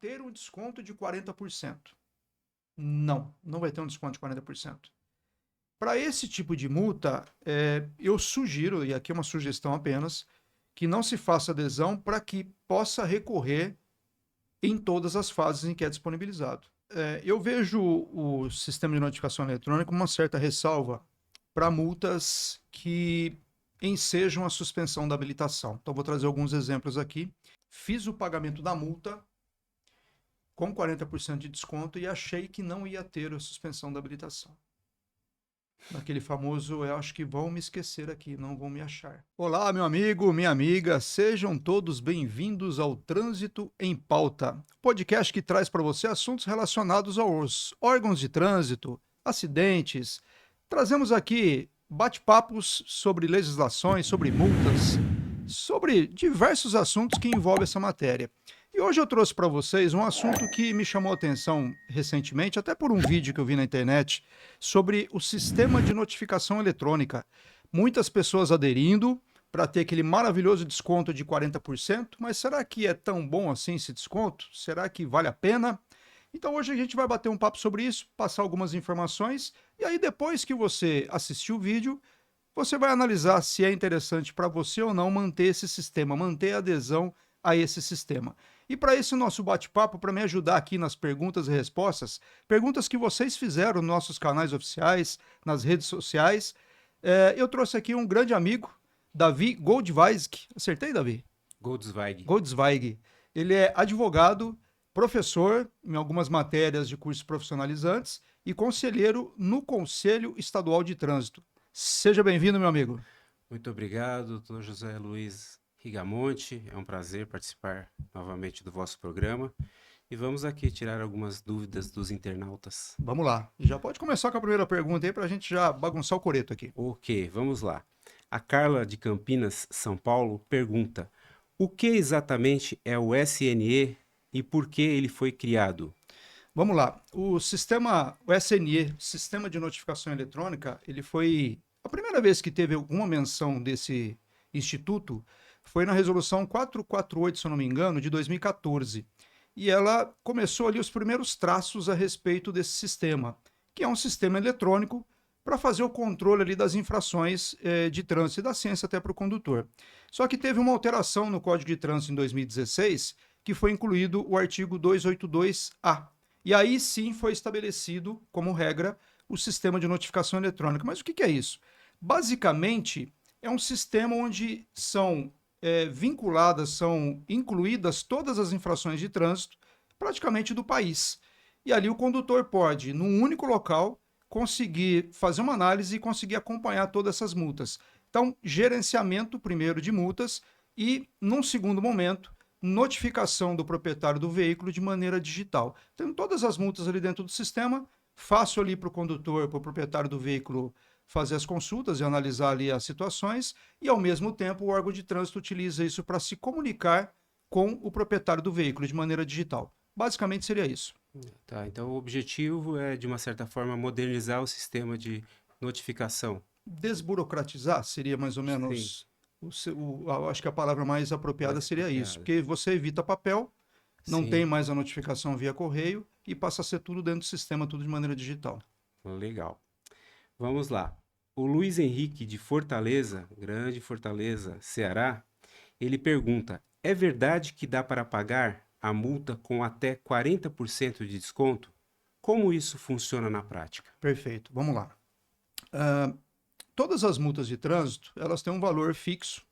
ter um desconto de 40%. Não, não vai ter um desconto de 40%. Para esse tipo de multa, eu sugiro, e aqui é uma sugestão apenas, que não se faça adesão para que possa recorrer em todas as fases em que é disponibilizado. Eu vejo o sistema de notificação eletrônica com uma certa ressalva para multas que ensejam a suspensão da habilitação. Então, vou trazer alguns exemplos aqui. Fiz o pagamento da multa com 40% de desconto e achei que não ia ter a suspensão da habilitação. Naquele famoso, eu acho que vão me esquecer aqui, não vão me achar. Olá, meu amigo, minha amiga, sejam todos bem-vindos ao Trânsito em Pauta, podcast que traz para você assuntos relacionados aos órgãos de trânsito, acidentes. Trazemos aqui bate-papos sobre legislações, sobre multas, sobre diversos assuntos que envolvem essa matéria. E hoje eu trouxe para vocês um assunto que me chamou a atenção recentemente, até por um vídeo que eu vi na internet, sobre o sistema de notificação eletrônica. Muitas pessoas aderindo para ter aquele maravilhoso desconto de 40%, mas será que é tão bom assim esse desconto? Será que vale a pena? Então hoje a gente vai bater um papo sobre isso, passar algumas informações, e aí depois que você assistir o vídeo, você vai analisar se é interessante para você ou não manter esse sistema, manter a adesão a esse sistema. E para esse nosso bate-papo, para me ajudar aqui nas perguntas e respostas, perguntas que vocês fizeram nos nossos canais oficiais, nas redes sociais, eu trouxe aqui um grande amigo, Davi Goldweig. Acertei, Davi? Goldsweig. Goldsweig. Ele é advogado, professor em algumas matérias de cursos profissionalizantes e conselheiro no Conselho Estadual de Trânsito. Seja bem-vindo, meu amigo. Muito obrigado, doutor José Luiz Rigamonte. É um prazer participar novamente do vosso programa. E vamos aqui tirar algumas dúvidas dos internautas. Vamos lá. Já pode começar com a primeira pergunta aí para a gente já bagunçar o coreto aqui. Ok, vamos lá. A Carla de Campinas, São Paulo, pergunta: o que exatamente é o SNE e por que ele foi criado? Vamos lá. O SNE, Sistema de Notificação Eletrônica, ele foi... A primeira vez que teve alguma menção desse instituto foi na Resolução 448, se eu não me engano, de 2014. E ela começou ali os primeiros traços a respeito desse sistema, que é um sistema eletrônico para fazer o controle ali das infrações de trânsito e da ciência até para o condutor. Só que teve uma alteração no Código de Trânsito em 2016, que foi incluído o artigo 282-A. E aí sim foi estabelecido como regra o sistema de notificação eletrônica. Mas o que é isso? Basicamente, é um sistema onde são vinculadas, são incluídas todas as infrações de trânsito praticamente do país. E ali o condutor pode, num único local, conseguir fazer uma análise e conseguir acompanhar todas essas multas. Então, gerenciamento primeiro de multas e, num segundo momento, notificação do proprietário do veículo de maneira digital. Tem todas as multas ali dentro do sistema, fácil ali para o condutor, para o proprietário do veículo fazer as consultas e analisar ali as situações, e ao mesmo tempo o órgão de trânsito utiliza isso para se comunicar com o proprietário do veículo de maneira digital. Basicamente seria isso. Tá, então o objetivo é, de uma certa forma, modernizar o sistema de notificação. Desburocratizar seria mais ou menos... acho que a palavra mais apropriada seria isso, porque você evita papel, não Sim. tem mais a notificação via correio e passa a ser tudo dentro do sistema, tudo de maneira digital. Legal. Vamos lá. O Luiz Henrique de Fortaleza, grande Fortaleza, Ceará, ele pergunta: é verdade que dá para pagar a multa com até 40% de desconto? Como isso funciona na prática? Perfeito, vamos lá. Todas as multas de trânsito, elas têm um valor fixo.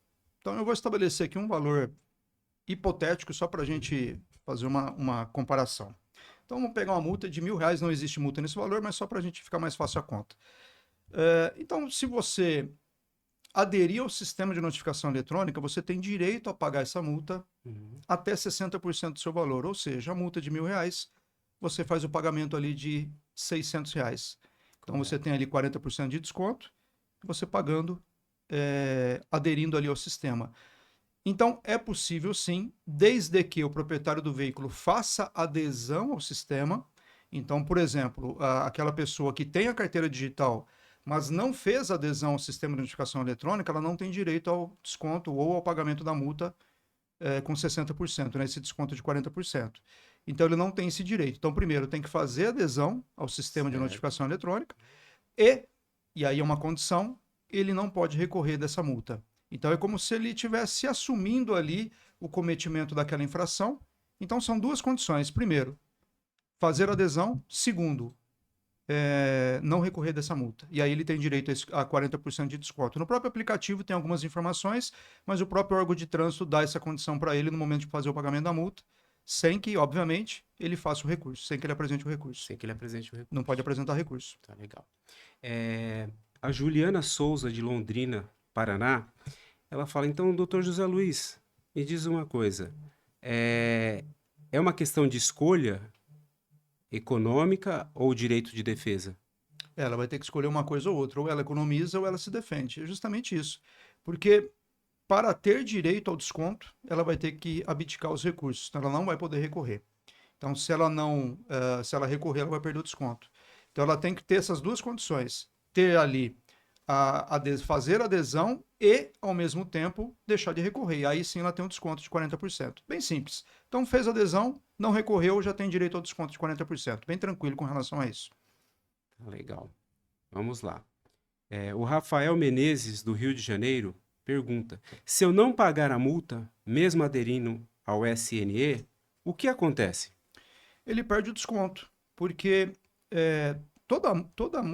Então eu vou estabelecer aqui um valor hipotético só para a gente fazer uma comparação. Então vamos pegar uma multa de R$1.000, não existe multa nesse valor, mas só para a gente ficar mais fácil a conta. Então, se você aderir ao sistema de notificação eletrônica, você tem direito a pagar essa multa até 60% do seu valor. Ou seja, a multa de R$1.000, você faz o pagamento ali de R$600. Então você tem ali 40% de desconto, você pagando, aderindo ali ao sistema. Então, é possível sim, desde que o proprietário do veículo faça adesão ao sistema. Então, por exemplo, aquela pessoa que tem a carteira digital, mas não fez adesão ao sistema de notificação eletrônica, ela não tem direito ao desconto ou ao pagamento da multa com 60%, né, esse desconto de 40%. Então, ele não tem esse direito. Então, primeiro, tem que fazer adesão ao sistema de Certo. notificação eletrônica e aí é uma condição, ele não pode recorrer dessa multa. Então, é como se ele estivesse assumindo ali o cometimento daquela infração. Então, são duas condições. Primeiro, fazer adesão. Segundo, não recorrer dessa multa. E aí ele tem direito a 40% de desconto. No próprio aplicativo tem algumas informações, mas o próprio órgão de trânsito dá essa condição para ele no momento de fazer o pagamento da multa, sem que, obviamente, ele faça o recurso, sem que ele apresente o recurso. Sem que ele apresente o recurso. Não pode apresentar recurso. Tá legal. A Juliana Souza, de Londrina, Paraná, ela fala, então, doutor José Luiz, me diz uma coisa. É uma questão de escolha econômica ou direito de defesa? Ela vai ter que escolher uma coisa ou outra, ou ela economiza ou ela se defende. É justamente isso. Porque para ter direito ao desconto, ela vai ter que abdicar os recursos. Então, ela não vai poder recorrer. Então, se ela recorrer, ela vai perder o desconto. Então, ela tem que ter essas duas condições: ter ali fazer adesão e, ao mesmo tempo, deixar de recorrer. E aí sim ela tem um desconto de 40%. Bem simples. Então, fez adesão, não recorreu, já tem direito ao desconto de 40%. Bem tranquilo com relação a isso. Legal. Vamos lá. O Rafael Menezes, do Rio de Janeiro, pergunta: se eu não pagar a multa, mesmo aderindo ao SNE, o que acontece? Ele perde o desconto, porque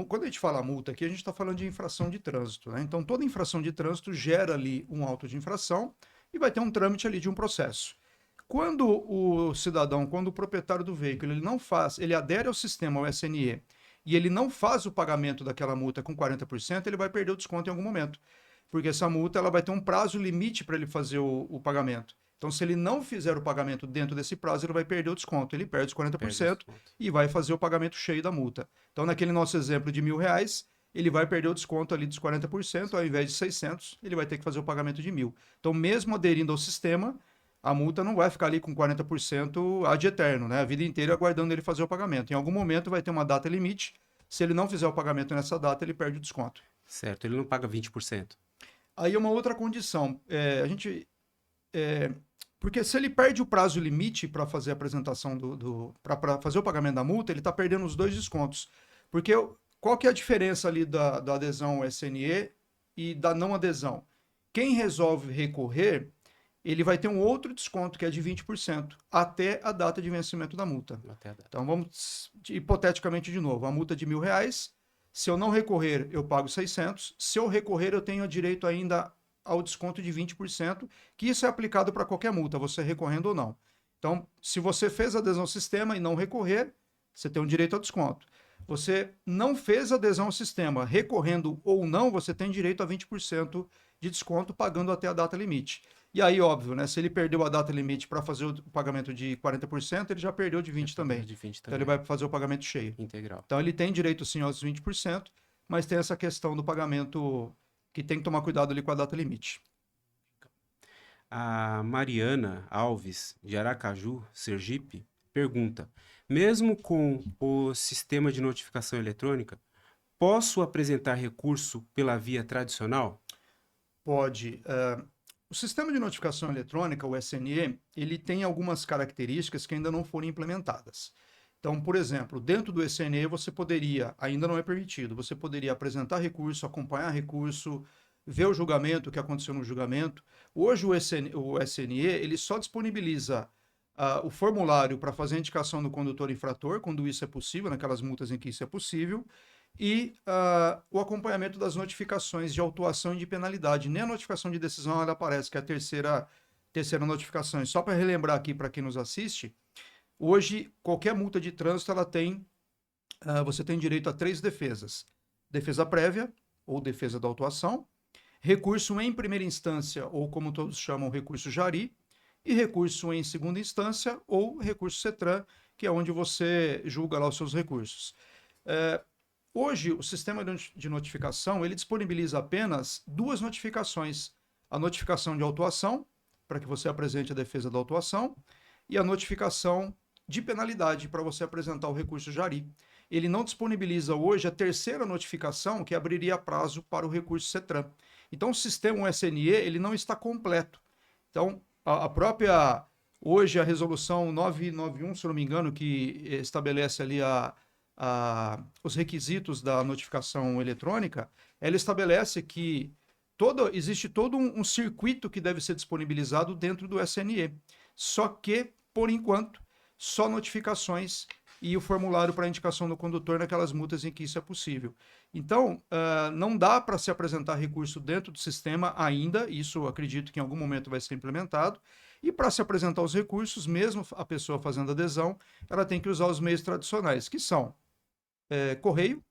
quando a gente fala multa aqui, a gente está falando de infração de trânsito, né? Então, toda infração de trânsito gera ali um auto de infração e vai ter um trâmite ali de um processo. Quando o proprietário do veículo, ele adere ao sistema, ao SNE, e ele não faz o pagamento daquela multa com 40%, ele vai perder o desconto em algum momento. Porque essa multa ela vai ter um prazo limite para ele fazer o pagamento. Então, se ele não fizer o pagamento dentro desse prazo, ele vai perder o desconto. Ele perde os 40% e vai fazer o pagamento cheio da multa. Então, naquele nosso exemplo de R$ 1.000, ele vai perder o desconto ali dos 40%, ao invés de 600, ele vai ter que fazer o pagamento de 1.000. Então, mesmo aderindo ao sistema, a multa não vai ficar ali com 40% ad eterno, né? A vida inteira aguardando ele fazer o pagamento. Em algum momento vai ter uma data limite. Se ele não fizer o pagamento nessa data, ele perde o desconto. Certo, ele não paga 20%. Aí uma outra condição. Porque se ele perde o prazo limite para fazer a apresentação para fazer o pagamento da multa, ele está perdendo os dois descontos. Porque qual que é a diferença ali da adesão ao SNE e da não adesão? Quem resolve recorrer, ele vai ter um outro desconto, que é de 20%, até a data de vencimento da multa. Então, vamos, hipoteticamente, de novo, a multa de R$ 1.000, se eu não recorrer, eu pago 600. Se eu recorrer, eu tenho direito ainda ao desconto de 20%, que isso é aplicado para qualquer multa, você recorrendo ou não. Então, se você fez adesão ao sistema e não recorrer, você tem um direito ao desconto. Você não fez adesão ao sistema, recorrendo ou não, você tem direito a 20% de desconto, pagando até a data limite. E aí, óbvio, né? Se ele perdeu a data limite para fazer o pagamento de 40%, ele já perdeu de 20% também. Então, ele vai fazer o pagamento cheio. Integral. Então, ele tem direito, sim, aos 20%, mas tem essa questão do pagamento que tem que tomar cuidado ali com a data limite. A Mariana Alves, de Aracaju, Sergipe, pergunta: mesmo com o sistema de notificação eletrônica, posso apresentar recurso pela via tradicional? Pode. O sistema de notificação eletrônica, o SNE, ele tem algumas características que ainda não foram implementadas. Então, por exemplo, dentro do SNE você poderia, ainda não é permitido, você poderia apresentar recurso, acompanhar recurso, ver o julgamento, o que aconteceu no julgamento. Hoje o SNE ele só disponibiliza o formulário para fazer a indicação do condutor infrator, quando isso é possível, naquelas multas em que isso é possível, e o acompanhamento das notificações de autuação e de penalidade. Nem a notificação de decisão ela aparece, que é a terceira notificação. E só para relembrar aqui para quem nos assiste, hoje qualquer multa de trânsito você tem direito a 3 defesas: defesa prévia ou defesa da autuação, recurso em primeira instância, ou como todos chamam, recurso jari, e recurso em segunda instância ou recurso CETRAN, que é onde você julga lá os seus recursos. Hoje, o sistema de notificação, ele disponibiliza apenas 2 notificações: a notificação de autuação, para que você apresente a defesa da autuação, e a notificação de penalidade, para você apresentar o recurso jari. Ele não disponibiliza hoje a terceira notificação, que abriria prazo para o recurso CETRAN. Então, o sistema SNE, ele não está completo. Então, Hoje a resolução 991, se eu não me engano, que estabelece ali os requisitos da notificação eletrônica, ela estabelece que existe todo um circuito que deve ser disponibilizado dentro do SNE. Só que, por enquanto, só notificações e o formulário para indicação do condutor naquelas multas em que isso é possível. Então, não dá para se apresentar recurso dentro do sistema ainda, isso acredito que em algum momento vai ser implementado, e para se apresentar os recursos, mesmo a pessoa fazendo adesão, ela tem que usar os meios tradicionais, que são correio,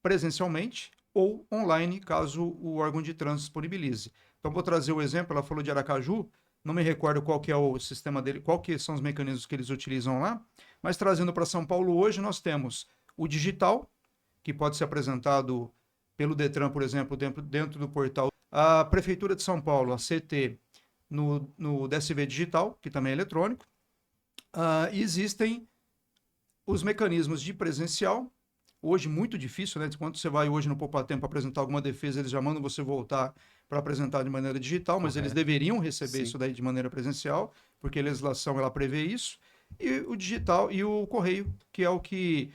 presencialmente ou online, caso o órgão de trânsito disponibilize. Então, vou trazer o exemplo, ela falou de Aracaju, não me recordo qual que é o sistema dele, qual que são os mecanismos que eles utilizam lá, mas trazendo para São Paulo hoje, nós temos o digital, que pode ser apresentado pelo Detran, por exemplo, dentro do portal. A Prefeitura de São Paulo, a CT, no DSV Digital, que também é eletrônico. E existem os mecanismos de presencial, hoje muito difícil, né? Quando você vai hoje no Poupatempo apresentar alguma defesa, eles já mandam você voltar para apresentar de maneira digital, mas eles Correto. deveriam receber Sim. isso daí de maneira presencial, porque a legislação ela prevê isso. E o digital e o correio, que é o que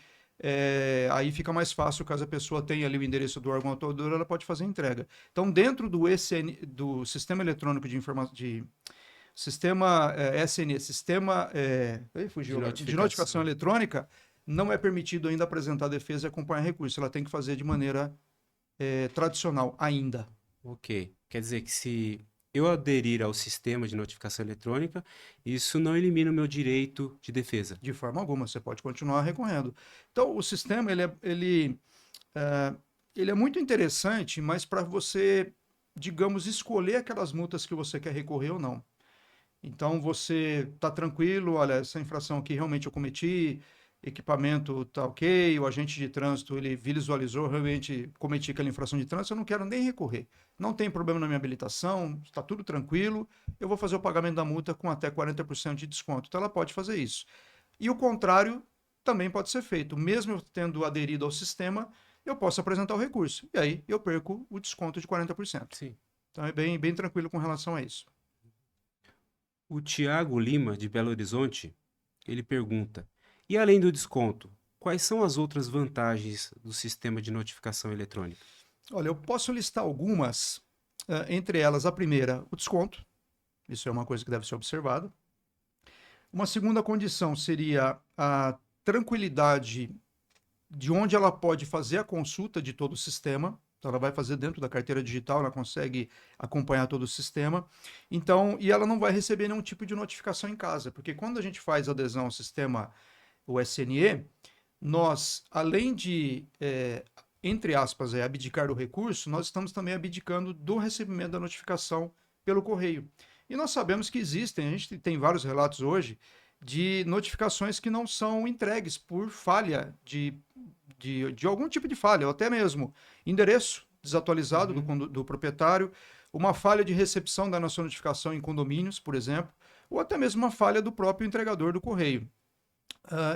aí fica mais fácil caso a pessoa tenha ali o endereço do órgão autorizador, ela pode fazer a entrega. Então, dentro do Sistema Eletrônico de Informação de Sistema SN, Sistema fugiu De agora, de notificação notificação. eletrônica, não é permitido ainda apresentar defesa e acompanhar recurso. Ela tem que fazer de maneira tradicional ainda. Ok. Quer dizer que se eu aderir ao sistema de notificação eletrônica, isso não elimina o meu direito de defesa. De forma alguma, você pode continuar recorrendo. Então, o sistema é, ele é muito interessante, mas para você, digamos, escolher aquelas multas que você quer recorrer ou não. Então você está tranquilo, olha, essa infração aqui realmente eu cometi, equipamento está ok, o agente de trânsito ele visualizou, realmente cometi aquela infração de trânsito, eu não quero nem recorrer. Não tem problema na minha habilitação, está tudo tranquilo, eu vou fazer o pagamento da multa com até 40% de desconto. Então ela pode fazer isso. E o contrário também pode ser feito. Mesmo eu tendo aderido ao sistema, eu posso apresentar o recurso. E aí eu perco o desconto de 40%. Sim. Então é bem tranquilo com relação a isso. O Tiago Lima, de Belo Horizonte, ele pergunta: e além do desconto, quais são as outras vantagens do sistema de notificação eletrônica? Olha, eu posso listar algumas, entre elas a primeira, o desconto. Isso é uma coisa que deve ser observada. Uma segunda condição seria a tranquilidade de onde ela pode fazer a consulta de todo o sistema. Então, ela vai fazer dentro da carteira digital, ela consegue acompanhar todo o sistema. Então, e ela não vai receber nenhum tipo de notificação em casa, porque quando a gente faz adesão ao sistema, o SNE, nós, além de, entre aspas, abdicar do recurso, nós estamos também abdicando do recebimento da notificação pelo correio. E nós sabemos que existem, a gente tem vários relatos hoje de notificações que não são entregues por falha de algum tipo de falha, ou até mesmo endereço desatualizado Uhum. do proprietário, uma falha de recepção da nossa notificação em condomínios, por exemplo, ou até mesmo uma falha do próprio entregador do correio.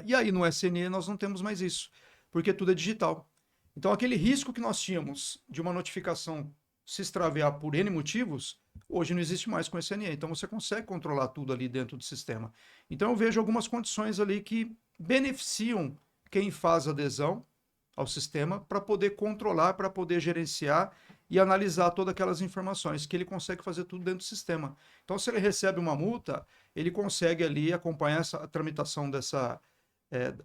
E aí no SNE nós não temos mais isso, porque tudo é digital. Então aquele risco que nós tínhamos de uma notificação se extraviar por N motivos, hoje não existe mais com o SNE. Então você consegue controlar tudo ali dentro do sistema. Então eu vejo algumas condições ali que beneficiam quem faz adesão ao sistema para poder controlar, para poder gerenciar e analisar todas aquelas informações, que ele consegue fazer tudo dentro do sistema. Então, se ele recebe uma multa, ele consegue ali acompanhar a tramitação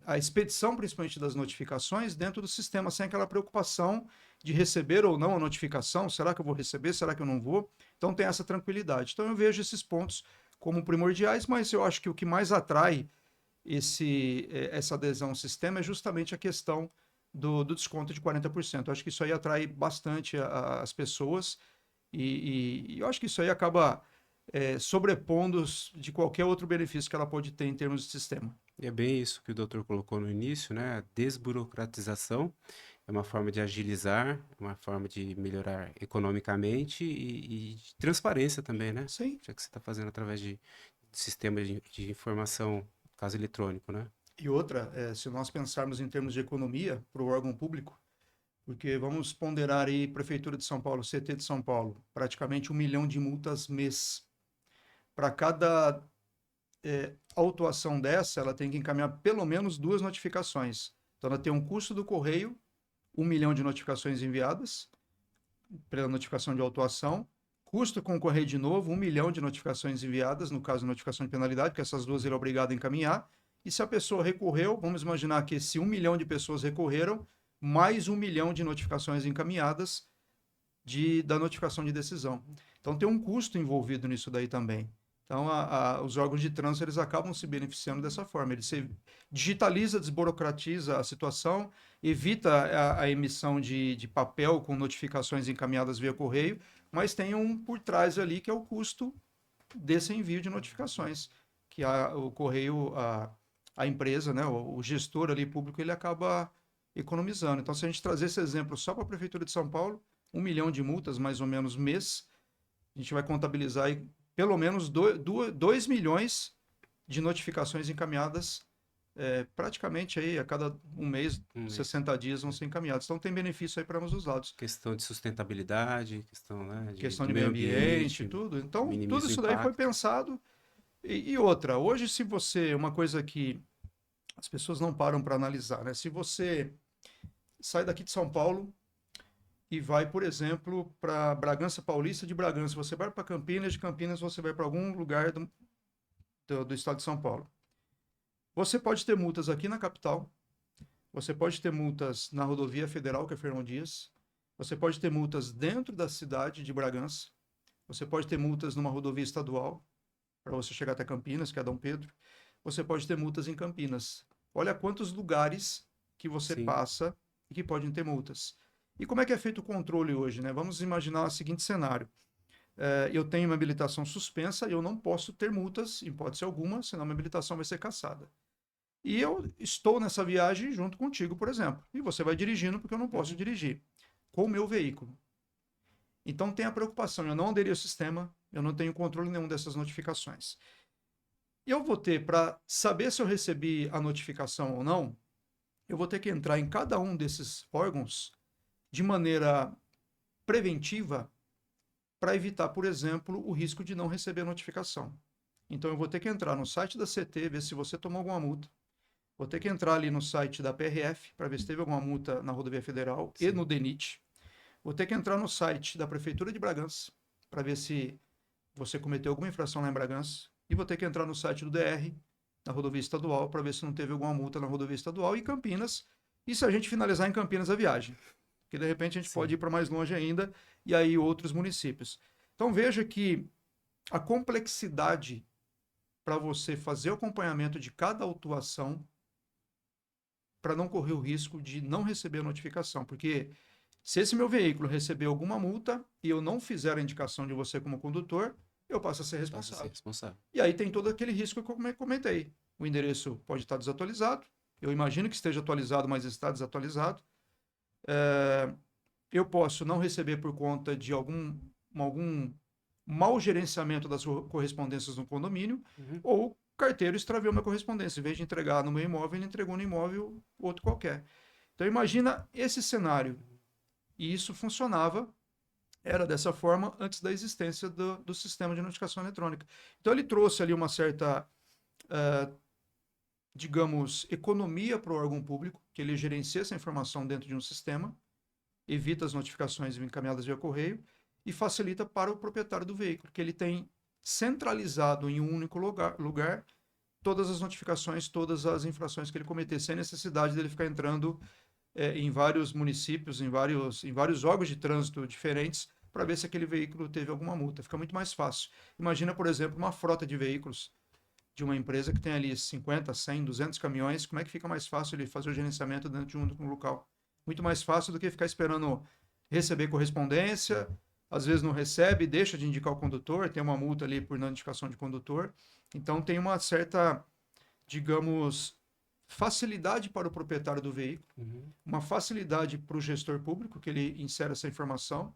a expedição principalmente das notificações dentro do sistema, sem aquela preocupação de receber ou não a notificação, será que eu vou receber, será que eu não vou? Então tem essa tranquilidade. Então eu vejo esses pontos como primordiais, mas eu acho que o que mais atrai essa adesão ao sistema é justamente a questão do desconto de 40%. Eu acho que isso aí atrai bastante as pessoas e eu acho que isso aí acaba sobrepondo de qualquer outro benefício que ela pode ter em termos de sistema. E é bem isso que o doutor colocou no início, né? A desburocratização é uma forma de agilizar, é uma forma de melhorar economicamente e de transparência também, né? Sim. Já que você está fazendo através de sistemas de informação, caso eletrônico, né? E outra, se nós pensarmos em termos de economia para o órgão público, porque vamos ponderar aí Prefeitura de São Paulo, CT de São Paulo, praticamente 1 milhão de multas mês. Para cada a autuação dessa, ela tem que encaminhar pelo menos 2 notificações. Então, ela tem um custo do correio, 1 milhão de notificações enviadas, pela notificação de autuação, custo com o correio de novo, 1 milhão de notificações enviadas, no caso, notificação de penalidade, porque essas 2 ele é obrigado a encaminhar. E se a pessoa recorreu, vamos imaginar que esse 1 milhão de pessoas recorreram, mais 1 milhão de notificações encaminhadas da notificação de decisão. Então, tem um custo envolvido nisso daí também. Então, os órgãos de trânsito, eles acabam se beneficiando dessa forma. Ele se digitaliza, desburocratiza a situação, evita a emissão de papel com notificações encaminhadas via correio, mas tem um por trás ali que é o custo desse envio de notificações, que o correio, a empresa, né, o gestor ali público, ele acaba economizando. Então, se a gente trazer esse exemplo só para a Prefeitura de São Paulo, 1 milhão de multas, mais ou menos, mês, a gente vai contabilizar aí pelo menos 2 milhões de notificações encaminhadas, praticamente aí a cada um mês, 60 dias vão ser encaminhados. Então tem benefício aí para ambos os lados. Questão de sustentabilidade, questão, né, questão de meio ambiente, tudo. Então tudo isso daí foi pensado. E outra, hoje se você, uma coisa que as pessoas não param para analisar, né? Se você sai daqui de São Paulo e vai, por exemplo, para Bragança Paulista, de Bragança você vai para Campinas, de Campinas você vai para algum lugar do estado de São Paulo. Você pode ter multas aqui na capital, você pode ter multas na rodovia federal, que é Fernão Dias, você pode ter multas dentro da cidade de Bragança, você pode ter multas numa rodovia estadual, para você chegar até Campinas, que é Dom Pedro, você pode ter multas em Campinas. Olha quantos lugares que você passa e que podem ter multas. E como é que é feito o controle hoje, né? Vamos imaginar o seguinte cenário. Eu tenho uma habilitação suspensa e eu não posso ter multas, em hipótese alguma, senão minha habilitação vai ser cassada. E eu estou nessa viagem junto contigo, por exemplo. E você vai dirigindo porque eu não posso dirigir com o meu veículo. Então tem a preocupação, eu não aderi ao sistema, eu não tenho controle nenhum dessas notificações. E eu vou ter, para saber se eu recebi a notificação ou não, eu vou ter que entrar em cada um desses órgãos de maneira preventiva para evitar, por exemplo, o risco de não receber a notificação. Então eu vou ter que entrar no site da CT, ver se você tomou alguma multa. Vou ter que entrar ali no site da PRF para ver se teve alguma multa na rodovia federal e no DENIT. Vou ter que entrar no site da Prefeitura de Bragança para ver se você cometeu alguma infração lá em Bragança. E vou ter que entrar no site do DR, na rodovia estadual, para ver se não teve alguma multa na rodovia estadual e Campinas. E se a gente finalizar em Campinas a viagem? Porque de repente a gente pode ir para mais longe ainda e aí outros municípios. Então veja que a complexidade para você fazer o acompanhamento de cada autuação para não correr o risco de não receber a notificação. Porque se esse meu veículo receber alguma multa e eu não fizer a indicação de você como condutor, eu passo a ser responsável. E aí tem todo aquele risco que eu comentei. O endereço pode estar desatualizado. Eu imagino que esteja atualizado, mas está desatualizado. Eu posso não receber por conta de algum mau gerenciamento das correspondências no condomínio, ou o carteiro extraviou minha correspondência. Em vez de entregar no meu imóvel, ele entregou no imóvel outro qualquer. Então imagina esse cenário. E isso funcionava, era dessa forma, antes da existência do sistema de notificação eletrônica. Então ele trouxe ali uma certa, digamos, economia para o órgão público, que ele gerencia essa informação dentro de um sistema, evita as notificações encaminhadas via correio e facilita para o proprietário do veículo, que ele tem centralizado em um único lugar todas as notificações, todas as infrações que ele cometer, sem necessidade dele ficar entrando em vários municípios, em vários órgãos de trânsito diferentes, para ver se aquele veículo teve alguma multa. Fica muito mais fácil. Imagina, por exemplo, uma frota de veículos de uma empresa que tem ali 50, 100, 200 caminhões, como é que fica mais fácil ele fazer o gerenciamento dentro de um local? Muito mais fácil do que ficar esperando receber correspondência, às vezes não recebe, deixa de indicar o condutor, tem uma multa ali por não indicação de condutor. Então tem uma certa, digamos, facilidade para o proprietário do veículo, uma facilidade para o gestor público, que ele insere essa informação,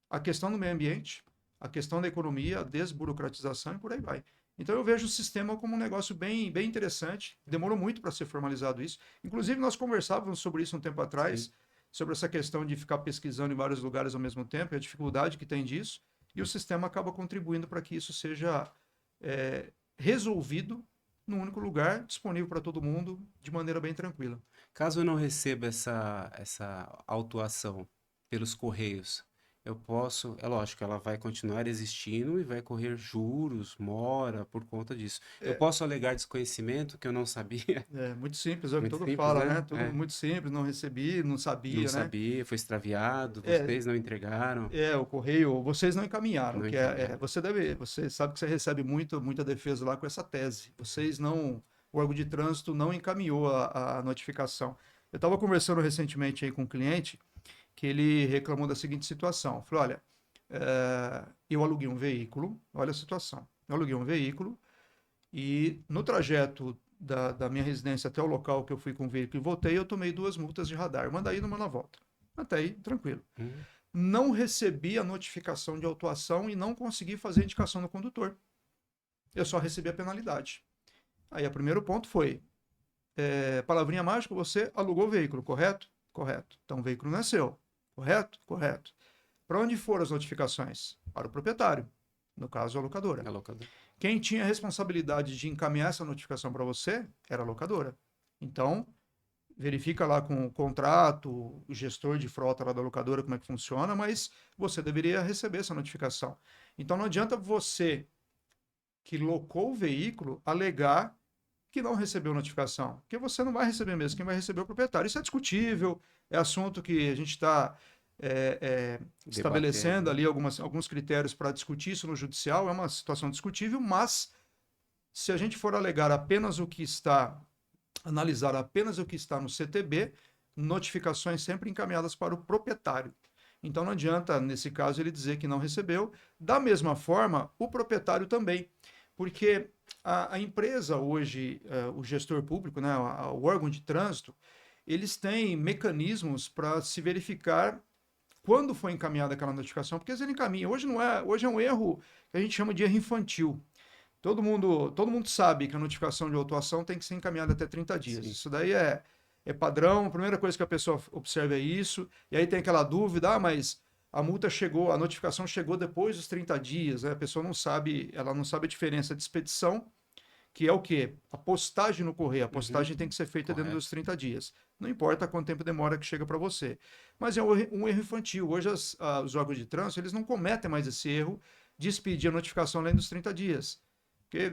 a questão do meio ambiente, a questão da economia, a desburocratização e por aí vai. Então eu vejo o sistema como um negócio bem, bem interessante, demorou muito para ser formalizado isso. Inclusive nós conversávamos sobre isso um tempo atrás, sobre essa questão de ficar pesquisando em vários lugares ao mesmo tempo, e a dificuldade que tem disso, e o sistema acaba contribuindo para que isso seja resolvido num único lugar, disponível para todo mundo, de maneira bem tranquila. Caso eu não receba essa autuação pelos correios, eu posso, é lógico, ela vai continuar existindo e vai correr juros, mora por conta disso. Eu É, posso alegar desconhecimento que eu não sabia. é muito simples, é o que Muito todo simples, fala, né? né? Tudo É. muito simples, não recebi, não Não sabia, né? sabia, foi extraviado, É, vocês não entregaram, o correio, vocês não encaminharam, não que encaminharam. você sabe que você recebe muita defesa lá com essa tese. Vocês não, o órgão de trânsito não encaminhou a notificação. Eu estava conversando recentemente aí com um cliente que ele reclamou da seguinte situação. Falou, olha, eu aluguei um veículo, olha a situação. Eu aluguei um veículo e no trajeto da minha residência até o local que eu fui com o veículo e voltei, eu tomei 2 multas de radar, uma daí e uma na volta. Até aí, tranquilo. Hum, Não recebi a notificação de autuação e não consegui fazer a indicação do condutor. Eu só recebi a penalidade. Aí, o primeiro ponto foi, palavrinha mágica, você alugou o veículo, correto? Correto. Então, o veículo não é seu, correto? Correto. Para onde foram as notificações? Para o proprietário, no caso, a locadora. é locador. Quem tinha a responsabilidade de encaminhar essa notificação para você era a locadora. Então, verifica lá com o contrato, o gestor de frota lá da locadora como é que funciona, mas você deveria receber essa notificação. Então não adianta você que locou o veículo alegar que não recebeu notificação, porque você não vai receber mesmo, quem vai receber é o proprietário. Isso é discutível, é assunto que a gente está estabelecendo Debatendo. ali alguns critérios para discutir isso no judicial, é uma situação discutível, mas se a gente for alegar apenas o que está analisar apenas o que está no CTB, notificações sempre encaminhadas para o proprietário. Então não adianta, nesse caso, ele dizer que não recebeu. Da mesma forma, o proprietário também. Porque a empresa hoje, o gestor público, né, o órgão de trânsito, eles têm mecanismos para se verificar quando foi encaminhada aquela notificação, porque ele encaminha. Hoje é um erro que a gente chama de erro infantil. Todo mundo sabe que a notificação de autuação tem que ser encaminhada até 30 dias. Sim. Isso daí é padrão. A primeira coisa que a pessoa observa é isso. E aí tem aquela dúvida, mas a multa chegou, a notificação chegou depois dos 30 dias. Né? A pessoa não sabe, ela não sabe a diferença de expedição, que é o quê? A postagem no correio. A Uhum, postagem tem que ser feita dentro dos correto. 30 dias. Não importa quanto tempo demora que chega para você. Mas é um erro infantil. Hoje os órgãos de trânsito, eles não cometem mais esse erro de expedir a notificação além dos 30 dias. Porque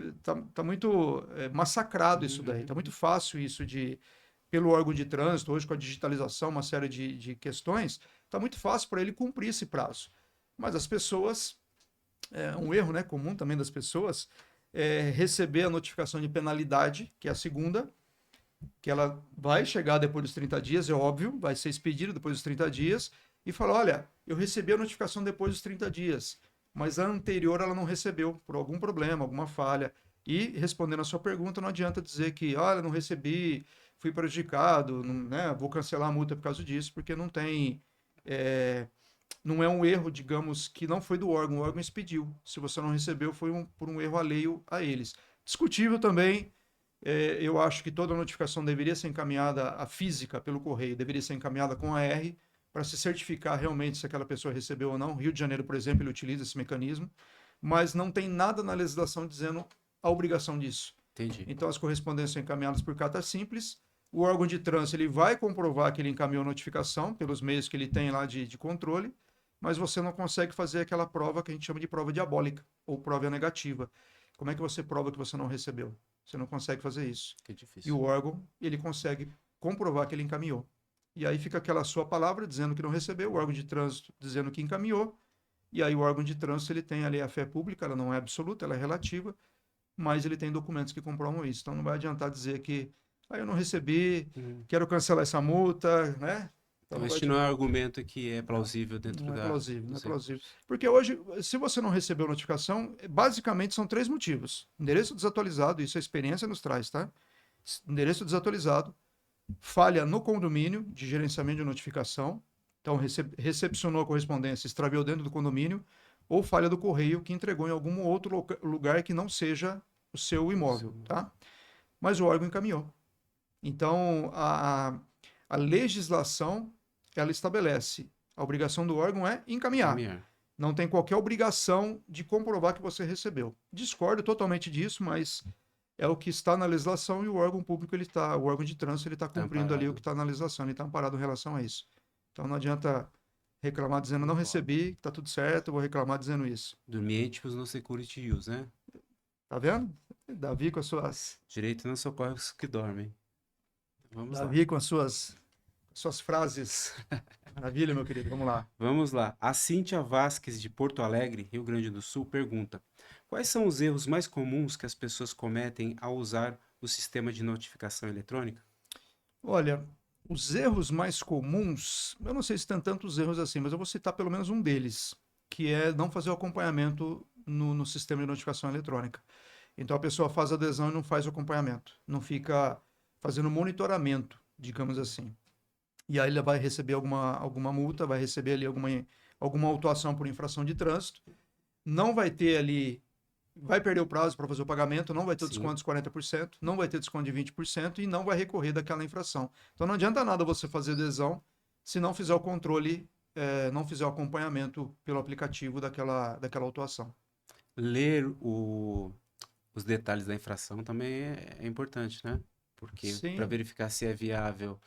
tá muito massacrado isso daí. Tá Uhum. muito fácil isso pelo órgão de trânsito, hoje com a digitalização, uma série de questões, tá muito fácil para ele cumprir esse prazo. Mas as pessoas, um erro, né, comum também das pessoas, é receber a notificação de penalidade, que é a segunda, que ela vai chegar depois dos 30 dias, é óbvio, vai ser expedido depois dos 30 dias, e falar, olha, eu recebi a notificação depois dos 30 dias, mas a anterior ela não recebeu, por algum problema, alguma falha. E, respondendo a sua pergunta, não adianta dizer que, olha, não recebi, fui prejudicado, não, né, vou cancelar a multa por causa disso, porque é, não é um erro, digamos, que não foi do órgão, o órgão expediu. Se você não recebeu, foi por um erro alheio a eles. Discutível também, eu acho que toda notificação deveria ser encaminhada, a física pelo correio, deveria ser encaminhada com a R, para se certificar realmente se aquela pessoa recebeu ou não. Rio de Janeiro, por exemplo, ele utiliza esse mecanismo, mas não tem nada na legislação dizendo a obrigação disso. Entendi. Então, as correspondências são encaminhadas por carta simples. O órgão de trânsito ele vai comprovar que ele encaminhou a notificação pelos meios que ele tem lá de controle, mas você não consegue fazer aquela prova que a gente chama de prova diabólica ou prova negativa. Como é que você prova que você não recebeu? Você não consegue fazer isso. Que E difícil. o órgão, ele consegue comprovar que ele encaminhou. E aí fica aquela sua palavra dizendo que não recebeu, o órgão de trânsito dizendo que encaminhou, e aí o órgão de trânsito ele tem ali a fé pública, ela não é absoluta, ela é relativa, mas ele tem documentos que comprovam isso. Então não vai adiantar dizer que eu não recebi, Uhum. quero cancelar essa multa, né? Então Então, não vai este não é um adiantar. argumento que é Não, plausível dentro não é plausível, não é dos plausível. recursos. Porque hoje, se você não recebeu notificação, basicamente são 3 motivos. Endereço desatualizado, isso a experiência nos traz, tá? Endereço desatualizado, falha no condomínio de gerenciamento de notificação, então recepcionou a correspondência, extraviou dentro do condomínio, ou falha do correio que entregou em algum outro lugar que não seja o seu imóvel, Sim. tá? Mas o órgão encaminhou. Então, a legislação, ela estabelece, a obrigação do órgão é encaminhar. Caminhar. Não tem qualquer obrigação de comprovar que você recebeu. Discordo totalmente disso, mas é o que está na legislação e o órgão público, o órgão de trânsito, ele está Tá cumprindo ali o que amparado. está na legislação, ele está amparado em relação a isso. Então não adianta reclamar dizendo não Concordo. recebi, está tudo certo, eu vou reclamar dizendo isso. Dormientes no security use, né? Tá vendo? Davi com as suas, Direito não socorre os que dormem. Vamos lá. Davi com as suas frases. Maravilha, meu querido, vamos lá. Vamos lá. A Cíntia Vasques, de Porto Alegre, Rio Grande do Sul, pergunta: quais são os erros mais comuns que as pessoas cometem ao usar o sistema de notificação eletrônica? Olha, os erros mais comuns, eu não sei se tem tantos erros assim, mas eu vou citar pelo menos um deles, que é não fazer o acompanhamento no sistema de notificação eletrônica. Então a pessoa faz adesão e não faz o acompanhamento, não fica fazendo monitoramento, digamos assim. E aí ele vai receber alguma multa, vai receber ali alguma autuação por infração de trânsito, não vai ter ali, vai perder o prazo para fazer o pagamento, não vai ter o Sim. desconto de 40%, não vai ter desconto de 20% e não vai recorrer daquela infração. Então não adianta nada você fazer adesão se não fizer o controle, não fizer o acompanhamento pelo aplicativo daquela autuação. Ler os detalhes da infração também é importante, né? Porque para Sim, verificar se é viável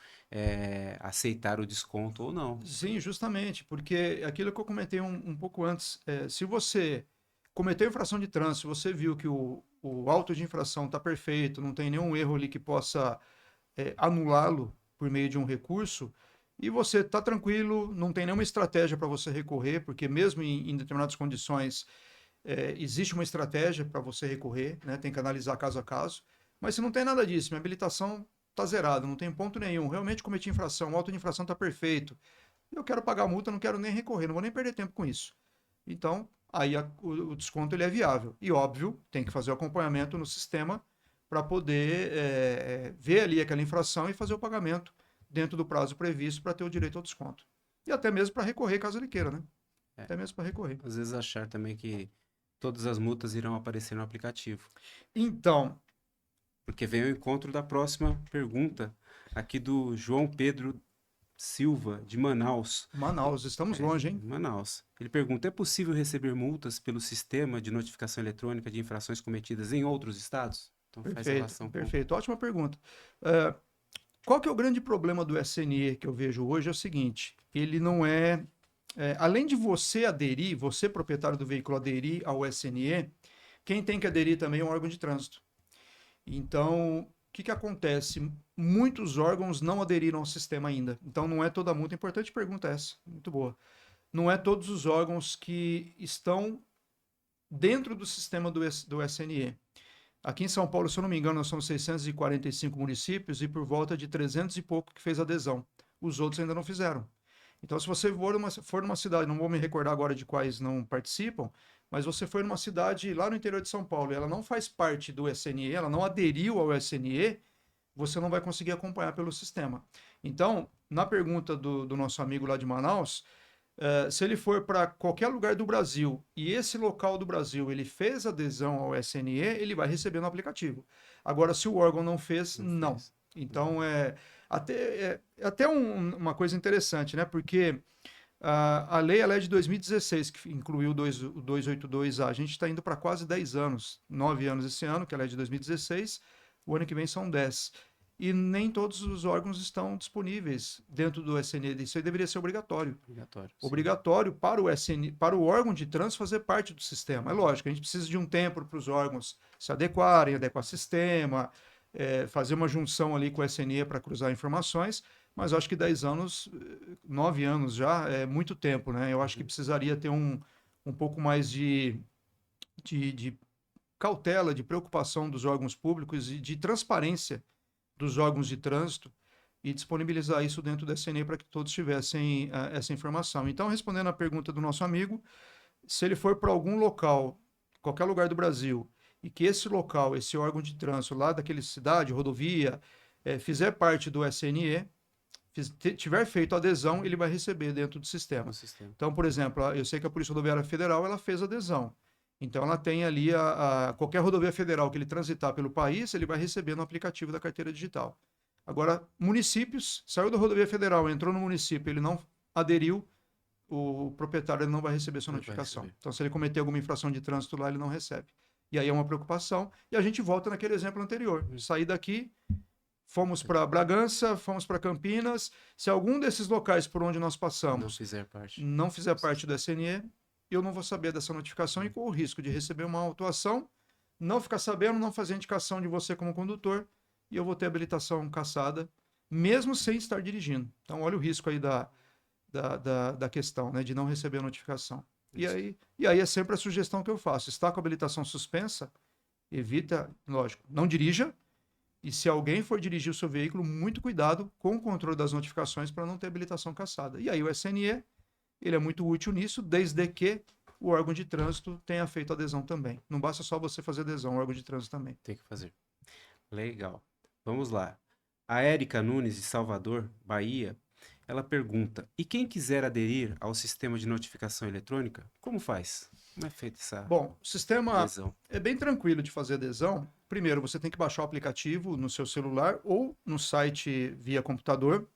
aceitar o desconto ou não. sim, justamente, porque aquilo que eu comentei um pouco antes, se você cometeu infração de trânsito, se você viu que o auto de infração está perfeito, não tem nenhum erro ali que possa anulá-lo por meio de um recurso, e você está tranquilo, não tem nenhuma estratégia para você recorrer, porque mesmo em determinadas condições existe uma estratégia para você recorrer, né? Tem que analisar caso a caso. Mas se não tem nada disso, minha habilitação está zerada, não tem ponto nenhum, realmente cometi infração, o auto de infração está perfeito, eu quero pagar a multa, não quero nem recorrer, não vou nem perder tempo com isso. Então, aí o desconto ele é viável. E óbvio, tem que fazer o acompanhamento no sistema para poder ver ali aquela infração e fazer o pagamento dentro do prazo previsto para ter o direito ao desconto. E até mesmo para recorrer caso ele queira, né? É, Até mesmo para recorrer. às vezes achar também que todas as multas irão aparecer no aplicativo. Então, Porque vem ao encontro da próxima pergunta, aqui do João Pedro Silva, de Manaus. Manaus, estamos longe, hein? Manaus. Ele pergunta: é possível receber multas pelo sistema de notificação eletrônica de infrações cometidas em outros estados? Então faz Perfeito, relação com. perfeito. Ótima pergunta. É, qual que é o grande problema do SNE que eu vejo hoje? É o seguinte, ele não além de você aderir, você proprietário do veículo aderir ao SNE, quem tem que aderir também é um órgão de trânsito. Então, o que que acontece? Muitos órgãos não aderiram ao sistema ainda. Então, não é toda multa. Importante pergunta essa, muito boa. Não é todos os órgãos que estão dentro do sistema do SNE. Aqui em São Paulo, se eu não me engano, nós somos 645 municípios e por volta de 300 e pouco que fez adesão. Os outros ainda não fizeram. Então, se você for numa cidade, não vou me recordar agora de quais não participam, mas você foi numa cidade lá no interior de São Paulo e ela não faz parte do SNE, ela não aderiu ao SNE, você não vai conseguir acompanhar pelo sistema. Então, na pergunta do nosso amigo lá de Manaus, se ele for para qualquer lugar do Brasil e esse local do Brasil ele fez adesão ao SNE, ele vai receber no aplicativo. Agora, se o órgão não fez, Não não. fez. Então, é até uma coisa interessante, né? Porque a lei é de 2016, que incluiu o 282A. A gente está indo para quase 10 anos, 9 anos esse ano, que a lei é de 2016, o ano que vem são 10. E nem todos os órgãos estão disponíveis dentro do SNE. Isso aí deveria ser obrigatório. Obrigatório, sim. Obrigatório para o SN, para o órgão de trânsito fazer parte do sistema. É lógico, a gente precisa de um tempo para os órgãos se adequarem, adequar sistema, fazer uma junção ali com o SNE para cruzar informações, mas eu acho que 10 anos, 9 anos já é muito tempo, né? Eu acho que Uhum. precisaria ter um pouco mais de cautela, de preocupação dos órgãos públicos e de transparência dos órgãos de trânsito e disponibilizar isso dentro do SNE para que todos tivessem essa informação. Então, respondendo à pergunta do nosso amigo, se ele for para algum local, qualquer lugar do Brasil, e que esse local, esse órgão de trânsito lá daquela cidade, rodovia, fizer parte do SNE, tiver feito adesão, ele vai receber dentro do No sistema. sistema. Então, por exemplo, eu sei que a Polícia Rodoviária Federal ela fez adesão. Então, ela tem ali qualquer rodovia federal que ele transitar pelo país, ele vai receber no aplicativo da carteira digital. Agora, municípios, saiu da rodovia federal, entrou no município, ele não aderiu, o proprietário ele não vai receber sua Ele vai notificação. receber. Então, se ele cometer alguma infração de trânsito lá, ele não recebe. E aí é uma preocupação. E a gente volta naquele exemplo anterior. Sair daqui, fomos para Bragança, fomos para Campinas. Se algum desses locais por onde nós Não passamos fizer parte. não fizer parte do SNE, eu não vou saber dessa notificação e corro o risco de receber uma autuação, não ficar sabendo, não fazer indicação de você como condutor e eu vou ter habilitação cassada, mesmo sem estar dirigindo. Então, olha o risco aí da questão, né, de não receber a notificação. Isso. E aí é sempre a sugestão que eu faço. Está com a habilitação suspensa, evita, lógico, não dirija. E se alguém for dirigir o seu veículo, muito cuidado com o controle das notificações para não ter habilitação cassada. E aí o SNE, ele é muito útil nisso, desde que o órgão de trânsito tenha feito adesão também. Não basta só você fazer adesão, o órgão de trânsito também. Tem que fazer. Legal. Vamos lá. A Érica Nunes, de Salvador, Bahia, ela pergunta: e quem quiser aderir ao sistema de notificação eletrônica, como faz? Como é feita essa Bom, o sistema adesão? é bem tranquilo de fazer adesão. Primeiro, você tem que baixar o aplicativo no seu celular ou no site via computador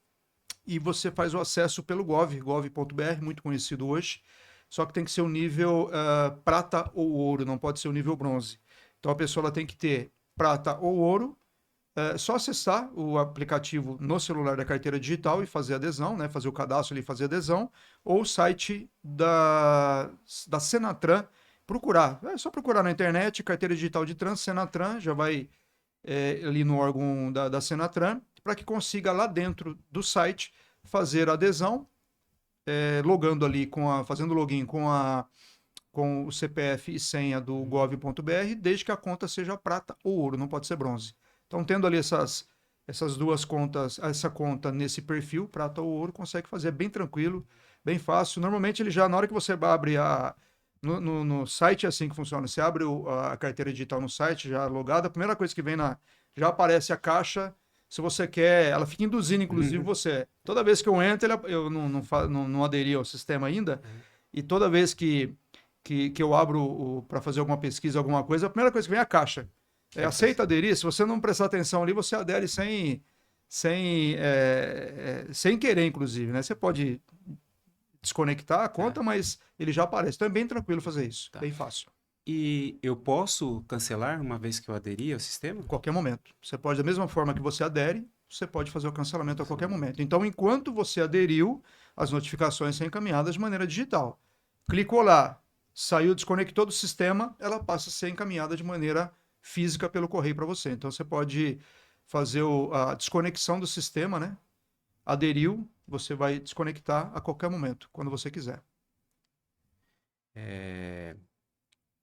e você faz o acesso pelo gov.br, muito conhecido hoje, só que tem que ser o nível prata ou ouro, não pode ser o nível bronze. Então a pessoa ela tem que ter prata ou ouro, só acessar o aplicativo no celular da carteira digital e fazer adesão, né? Fazer o cadastro ali e fazer adesão, ou o site da Senatran, procurar. É só procurar na internet, carteira digital de trânsito, Senatran, já vai ali no órgão da Senatran, para que consiga lá dentro do site fazer a adesão, logando ali, fazendo login com o CPF e senha do gov.br, desde que a conta seja prata ou ouro, não pode ser bronze. Então, tendo ali essas duas contas, essa conta nesse perfil, prata ou ouro, consegue fazer bem tranquilo, bem fácil. Normalmente, ele já, na hora que você abre no site é assim que funciona. Você abre a carteira digital no site, já logada, a primeira coisa que vem já aparece a caixa. Se você quer, ela fica induzindo, inclusive, você. Toda vez que eu entro, eu não aderi ao sistema ainda, e toda vez que eu abro para fazer alguma pesquisa, alguma coisa, a primeira coisa que vem é a caixa. Aceita aderir? Se você não prestar atenção ali, você adere sem querer, inclusive, né? Você pode desconectar a conta, mas ele já aparece. Então é bem tranquilo fazer isso, Tá. bem fácil. E eu posso cancelar uma vez que eu aderi ao sistema? A qualquer momento. Você pode, da mesma forma que você adere, você pode fazer o cancelamento a qualquer momento. Então, enquanto você aderiu, as notificações são encaminhadas de maneira digital. Clicou lá, saiu, desconectou do sistema, ela passa a ser encaminhada de maneira física pelo correio para você. Então, você pode fazer a desconexão do sistema, né? Aderiu, você vai desconectar a qualquer momento, quando você quiser.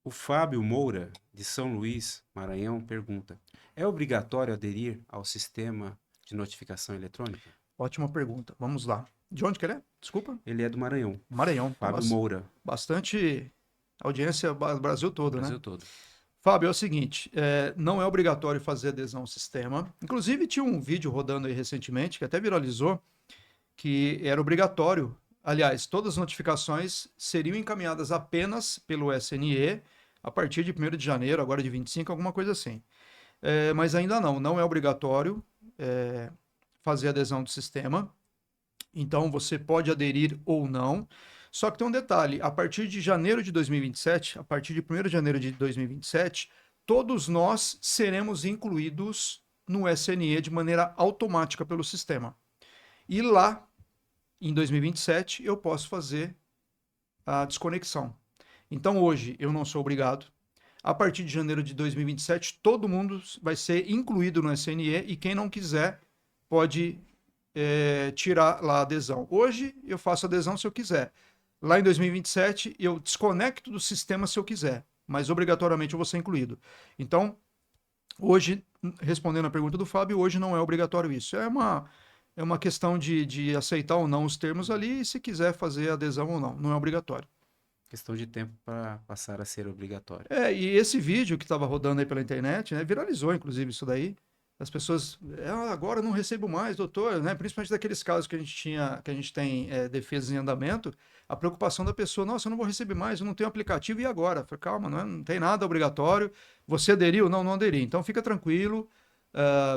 O Fábio Moura, de São Luís, Maranhão, pergunta: é obrigatório aderir ao sistema de notificação eletrônica? Ótima pergunta. Vamos lá. De onde que ele é? Desculpa. Ele é do Maranhão. Maranhão. Fábio Moura. Bastante audiência Brasil todo, Brasil né? todo. Fábio, é o seguinte, não é obrigatório fazer adesão ao sistema. Inclusive, tinha um vídeo rodando aí recentemente, que até viralizou, que era obrigatório. Aliás, todas as notificações seriam encaminhadas apenas pelo SNE a partir de 1º de janeiro, agora de 25, alguma coisa assim. Mas ainda não é obrigatório fazer adesão do sistema. Então, você pode aderir ou não. Só que tem um detalhe, a partir de janeiro de 2027, a partir de 1º de janeiro de 2027, todos nós seremos incluídos no SNE de maneira automática pelo sistema. E lá, em 2027, eu posso fazer a desconexão. Então, hoje, eu não sou obrigado. A partir de janeiro de 2027, todo mundo vai ser incluído no SNE e quem não quiser pode tirar lá a adesão. Hoje, eu faço adesão se eu quiser. Lá em 2027, eu desconecto do sistema se eu quiser, mas obrigatoriamente eu vou ser incluído. Então, hoje, respondendo a pergunta do Fábio, hoje não é obrigatório isso. É uma questão de aceitar ou não os termos ali e se quiser fazer adesão ou não. Não é obrigatório. Questão de tempo para passar a ser obrigatório. E esse vídeo que estava rodando aí pela internet, né, viralizou, inclusive, isso daí. As pessoas, agora não recebo mais, doutor, né? Principalmente daqueles casos que a gente tem defesas em andamento, a preocupação da pessoa, nossa, eu não vou receber mais, eu não tenho aplicativo, e agora? Falei, calma, não tem nada obrigatório. Você aderiu? Não aderi. Então fica tranquilo,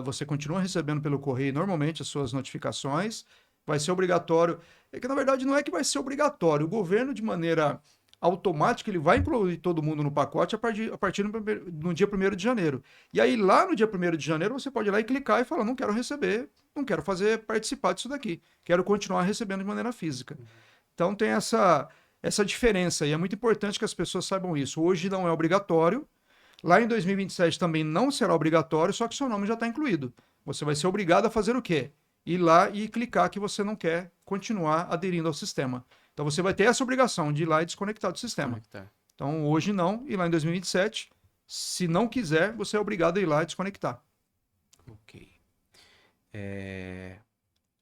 você continua recebendo pelo correio normalmente as suas notificações, vai ser obrigatório. É que na verdade não é que vai ser obrigatório, o governo de maneira automático, ele vai incluir todo mundo no pacote a partir no dia 1º de janeiro. E aí, lá no dia 1º de janeiro, você pode ir lá e clicar e falar, não quero receber, não quero participar disso daqui. Quero continuar recebendo de maneira física. Então, tem essa diferença e é muito importante que as pessoas saibam isso. Hoje não é obrigatório. Lá em 2027 também não será obrigatório, só que seu nome já está incluído. Você vai ser obrigado a fazer o quê? Ir lá e clicar que você não quer continuar aderindo ao sistema. Então você vai ter essa obrigação de ir lá e desconectar do sistema. Conectar. Então hoje não, e lá em 2027, se não quiser, você é obrigado a ir lá e desconectar. Ok.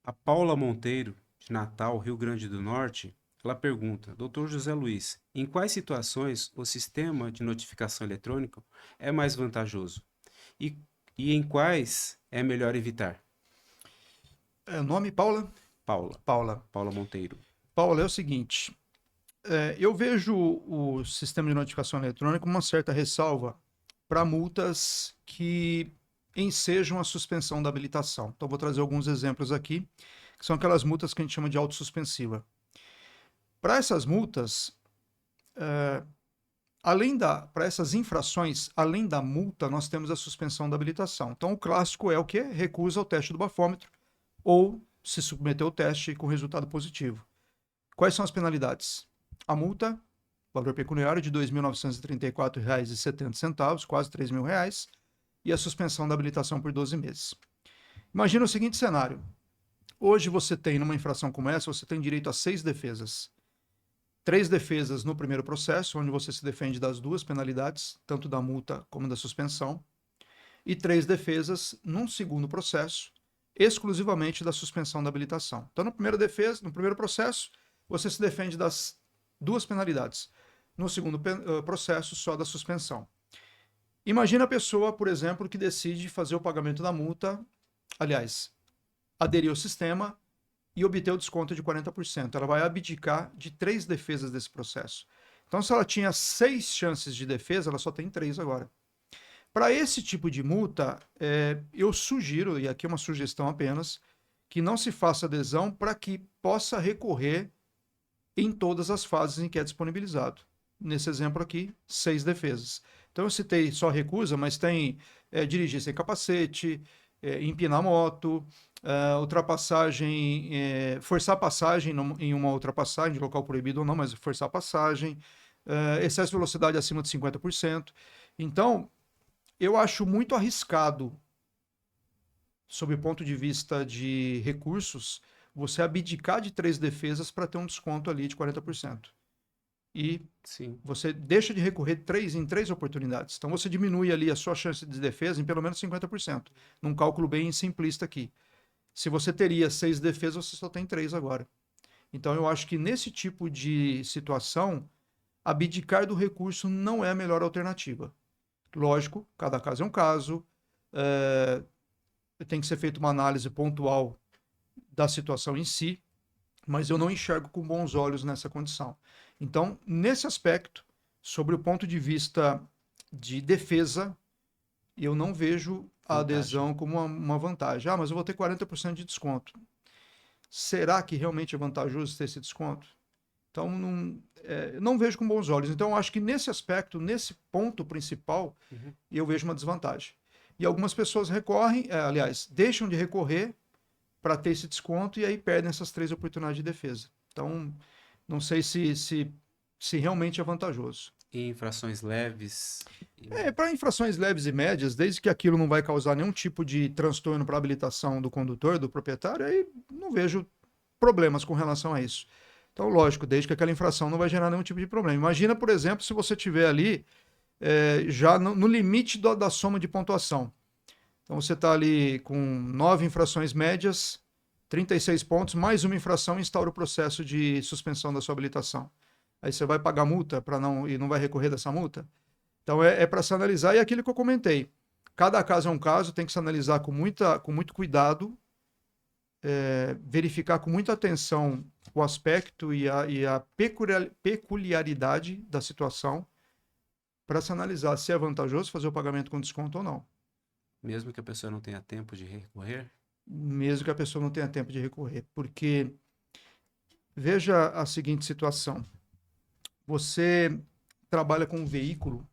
A Paula Monteiro, de Natal, Rio Grande do Norte, ela pergunta: Doutor José Luiz, em quais situações o sistema de notificação eletrônico é mais vantajoso? E, e em quais é melhor evitar? Nome, Paula? Paula. Paula. Paula Monteiro. Paula, é o seguinte, eu vejo o sistema de notificação eletrônica com uma certa ressalva para multas que ensejam a suspensão da habilitação. Então, vou trazer alguns exemplos aqui, que são aquelas multas que a gente chama de autossuspensiva. Para essas multas, para essas infrações, além da multa, nós temos a suspensão da habilitação. Então, o clássico é o quê? Recusa ao teste do bafômetro ou se submeteu ao teste com resultado positivo. Quais são as penalidades? A multa, valor pecuniário de R$ 2.934,70, quase R$ 3.000, e a suspensão da habilitação por 12 meses. Imagina o seguinte cenário. Hoje você tem, numa infração como essa, você tem direito a 6 defesas. 3 defesas no primeiro processo, onde você se defende das 2 penalidades, tanto da multa como da suspensão, e 3 defesas num segundo processo, exclusivamente da suspensão da habilitação. Então, no primeiro processo, você se defende das 2 penalidades. No segundo processo, só da suspensão. Imagina a pessoa, por exemplo, que decide fazer o pagamento da multa, aliás, aderir ao sistema e obter o desconto de 40%. Ela vai abdicar de 3 defesas desse processo. Então, se ela tinha 6 chances de defesa, ela só tem 3 agora. Para esse tipo de multa, eu sugiro, e aqui é uma sugestão apenas, que não se faça adesão para que possa recorrer em todas as fases em que é disponibilizado. Nesse exemplo aqui, 6 defesas. Então eu citei só recusa, mas tem dirigir sem capacete, empinar moto, ultrapassagem, forçar a passagem em uma ultrapassagem, local proibido ou não, mas forçar a passagem, excesso de velocidade acima de 50%. Então, eu acho muito arriscado, sob o ponto de vista de recursos, você abdicar de 3 defesas para ter um desconto ali de 40%. E Sim. você deixa de recorrer em 3 oportunidades. Então você diminui ali a sua chance de defesa em pelo menos 50%. Num cálculo bem simplista aqui. Se você teria 6 defesas, você só tem 3 agora. Então eu acho que nesse tipo de situação, abdicar do recurso não é a melhor alternativa. Lógico, cada caso é um caso. Tem que ser feita uma análise pontual da situação em si, mas eu não enxergo com bons olhos nessa condição. Então, nesse aspecto, sobre o ponto de vista de defesa, eu não vejo a adesão como uma vantagem. Mas eu vou ter 40% de desconto. Será que realmente é vantajoso ter esse desconto? Então, não vejo com bons olhos. Então, eu acho que nesse aspecto, nesse ponto principal, eu vejo uma desvantagem. E algumas pessoas deixam de recorrer para ter esse desconto e aí perdem essas 3 oportunidades de defesa. Então, não sei se realmente é vantajoso. E infrações leves? Para infrações leves e médias, desde que aquilo não vai causar nenhum tipo de transtorno para a habilitação do condutor, do proprietário, aí não vejo problemas com relação a isso. Então, lógico, desde que aquela infração não vai gerar nenhum tipo de problema. Imagina, por exemplo, se você tiver ali já no limite da soma de pontuação. Então, você está ali com 9 infrações médias, 36 pontos, mais uma infração, instaura o processo de suspensão da sua habilitação. Aí você vai pagar multa e não vai recorrer dessa multa? Então, para se analisar, e aquilo que eu comentei. Cada caso é um caso, tem que se analisar com muito cuidado, verificar com muita atenção o aspecto e a peculiaridade da situação, para se analisar se é vantajoso fazer o pagamento com desconto ou não. Mesmo que a pessoa não tenha tempo de recorrer? Mesmo que a pessoa não tenha tempo de recorrer. Porque veja a seguinte situação. você trabalha com um veículo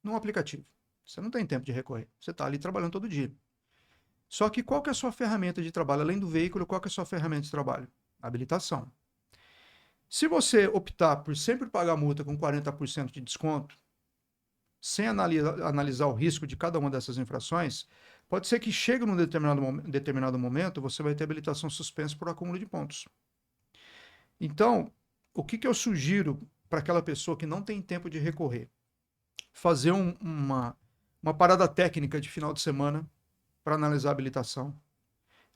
num aplicativo. Você não tem tempo de recorrer. Você está ali trabalhando todo dia. Só que qual que é a sua ferramenta de trabalho? Além do veículo, qual que é a sua ferramenta de trabalho? Habilitação. Se você optar por sempre pagar multa com 40% de desconto, sem analisar o risco de cada uma dessas infrações, pode ser que chegue num determinado momento, você vai ter habilitação suspensa por acúmulo de pontos. Então, o que eu sugiro para aquela pessoa que não tem tempo de recorrer? Fazer uma parada técnica de final de semana para analisar a habilitação.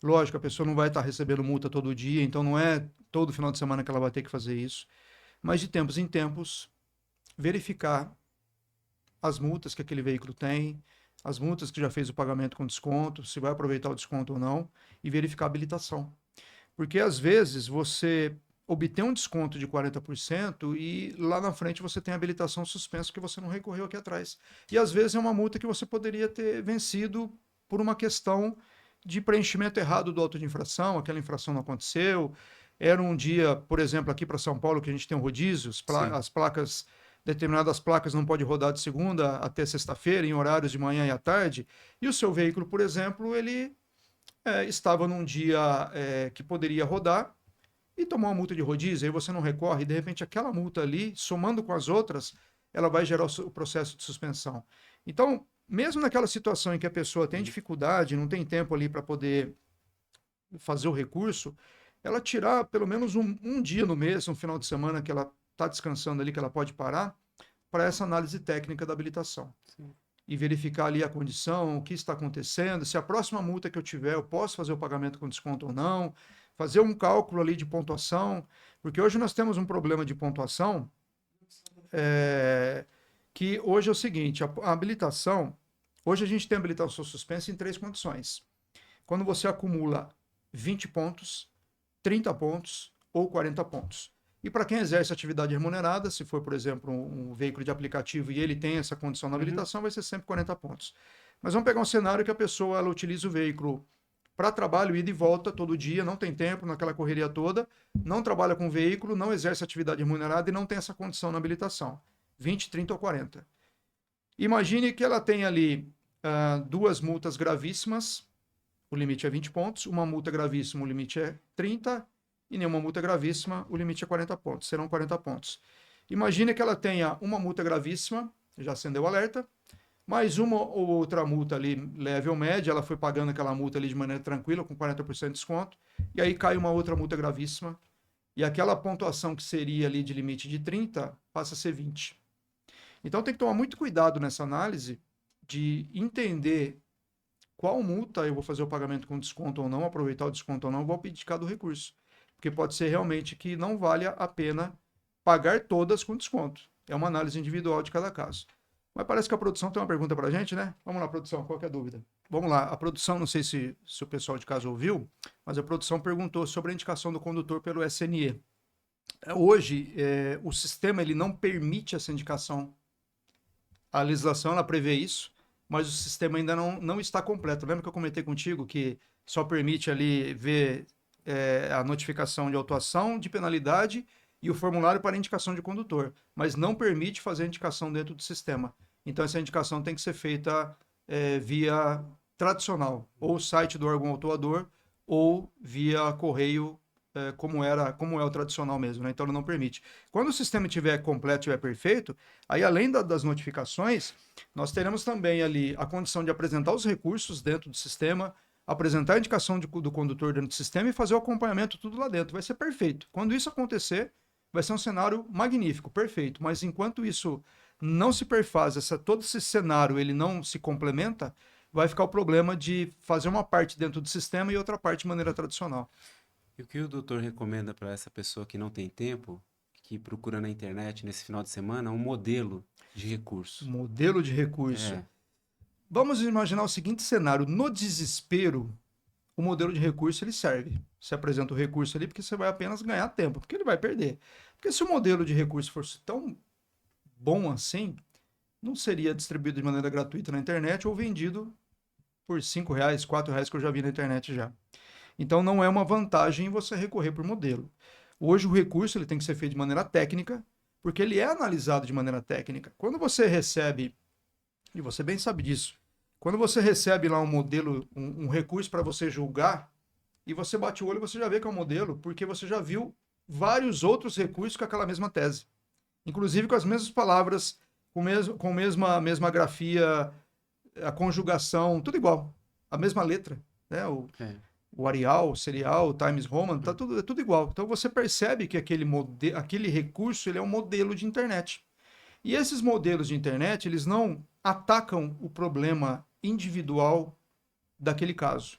Lógico, a pessoa não vai estar recebendo multa todo dia, então não é todo final de semana que ela vai ter que fazer isso. Mas de tempos em tempos, verificar as multas que aquele veículo tem, as multas que já fez o pagamento com desconto, se vai aproveitar o desconto ou não, e verificar a habilitação. Porque às vezes você obtém um desconto de 40% e lá na frente você tem a habilitação suspensa que você não recorreu aqui atrás. E às vezes é uma multa que você poderia ter vencido por uma questão de preenchimento errado do auto de infração, aquela infração não aconteceu. Era um dia, por exemplo, aqui para São Paulo, que a gente tem um rodízio, as placas, determinadas placas não pode rodar de segunda até sexta-feira, em horários de manhã e à tarde, e o seu veículo, por exemplo, ele estava num dia que poderia rodar e tomou uma multa de rodízio, aí você não recorre, e de repente aquela multa ali, somando com as outras, ela vai gerar o processo de suspensão. Então, mesmo naquela situação em que a pessoa tem dificuldade, não tem tempo ali para poder fazer o recurso, ela tirar pelo menos um dia no mês, um final de semana que ela está descansando ali, que ela pode parar, para essa análise técnica da habilitação. Sim. E verificar ali a condição, o que está acontecendo, se a próxima multa que eu tiver, eu posso fazer o pagamento com desconto ou não, fazer um cálculo ali de pontuação, porque hoje nós temos um problema de pontuação, que hoje é o seguinte, a habilitação, hoje a gente tem habilitação suspensa em 3 condições. Quando você acumula 20 pontos, 30 pontos ou 40 pontos. E para quem exerce atividade remunerada, se for, por exemplo, um veículo de aplicativo e ele tem essa condição na habilitação, vai ser sempre 40 pontos. Mas vamos pegar um cenário que a pessoa ela utiliza o veículo para trabalho, ida e volta todo dia, não tem tempo naquela correria toda, não trabalha com veículo, não exerce atividade remunerada e não tem essa condição na habilitação. 20, 30 ou 40. Imagine que ela tem ali 2 multas gravíssimas, o limite é 20 pontos, uma multa gravíssima, o limite é 30, e nenhuma multa gravíssima, o limite é 40 pontos, serão 40 pontos. Imagine que ela tenha uma multa gravíssima, já acendeu o alerta, mais uma ou outra multa ali, leve ou média, ela foi pagando aquela multa ali de maneira tranquila, com 40% de desconto, e aí cai uma outra multa gravíssima, e aquela pontuação que seria ali de limite de 30, passa a ser 20. Então tem que tomar muito cuidado nessa análise de entender qual multa eu vou fazer o pagamento com desconto ou não, aproveitar o desconto ou não, vou abdicar do recurso. Porque pode ser realmente que não valha a pena pagar todas com desconto. É uma análise individual de cada caso. Mas parece que a produção tem uma pergunta para a gente, né? Vamos lá, produção, qual que é a dúvida? Vamos lá, a produção, não sei se o pessoal de casa ouviu, mas a produção perguntou sobre a indicação do condutor pelo SNE. Hoje, o sistema ele não permite essa indicação. A legislação ela prevê isso, mas o sistema ainda não está completo. Lembra que eu comentei contigo que só permite ali ver a notificação de autuação, de penalidade e o formulário para indicação de condutor, mas não permite fazer a indicação dentro do sistema. Então, essa indicação tem que ser feita via tradicional, ou site do órgão autuador, ou via correio, como é o tradicional mesmo, né? Então, ele não permite. Quando o sistema estiver completo, estiver perfeito, aí além das notificações, nós teremos também ali a condição de apresentar os recursos dentro do sistema, apresentar a indicação do condutor dentro do sistema e fazer o acompanhamento tudo lá dentro. Vai ser perfeito. Quando isso acontecer, vai ser um cenário magnífico, perfeito. Mas enquanto isso não se perfaz, todo esse cenário ele não se complementa, vai ficar o problema de fazer uma parte dentro do sistema e outra parte de maneira tradicional. E o que o doutor recomenda para essa pessoa que não tem tempo, que procura na internet nesse final de semana, um modelo de recurso? Modelo de recurso. Vamos imaginar o seguinte cenário: no desespero, o modelo de recurso ele serve. Você apresenta o recurso ali porque você vai apenas ganhar tempo, porque ele vai perder. Porque se o modelo de recurso fosse tão bom assim, não seria distribuído de maneira gratuita na internet ou vendido por R$5, R$4 que eu já vi na internet já. Então não é uma vantagem você recorrer por modelo. Hoje o recurso ele tem que ser feito de maneira técnica, porque ele é analisado de maneira técnica. Quando você recebe, e você bem sabe disso, quando você recebe lá um modelo, um recurso para você julgar, e você bate o olho, você já vê que é um modelo, porque você já viu vários outros recursos com aquela mesma tese. Inclusive com as mesmas palavras, com a mesma grafia, a conjugação, tudo igual. A mesma letra, né? É. O Arial, o Serial, o Times Roman, tá tudo, é tudo igual. Então você percebe que aquele recurso ele é um modelo de internet. E esses modelos de internet, eles não atacam o problema individual daquele caso.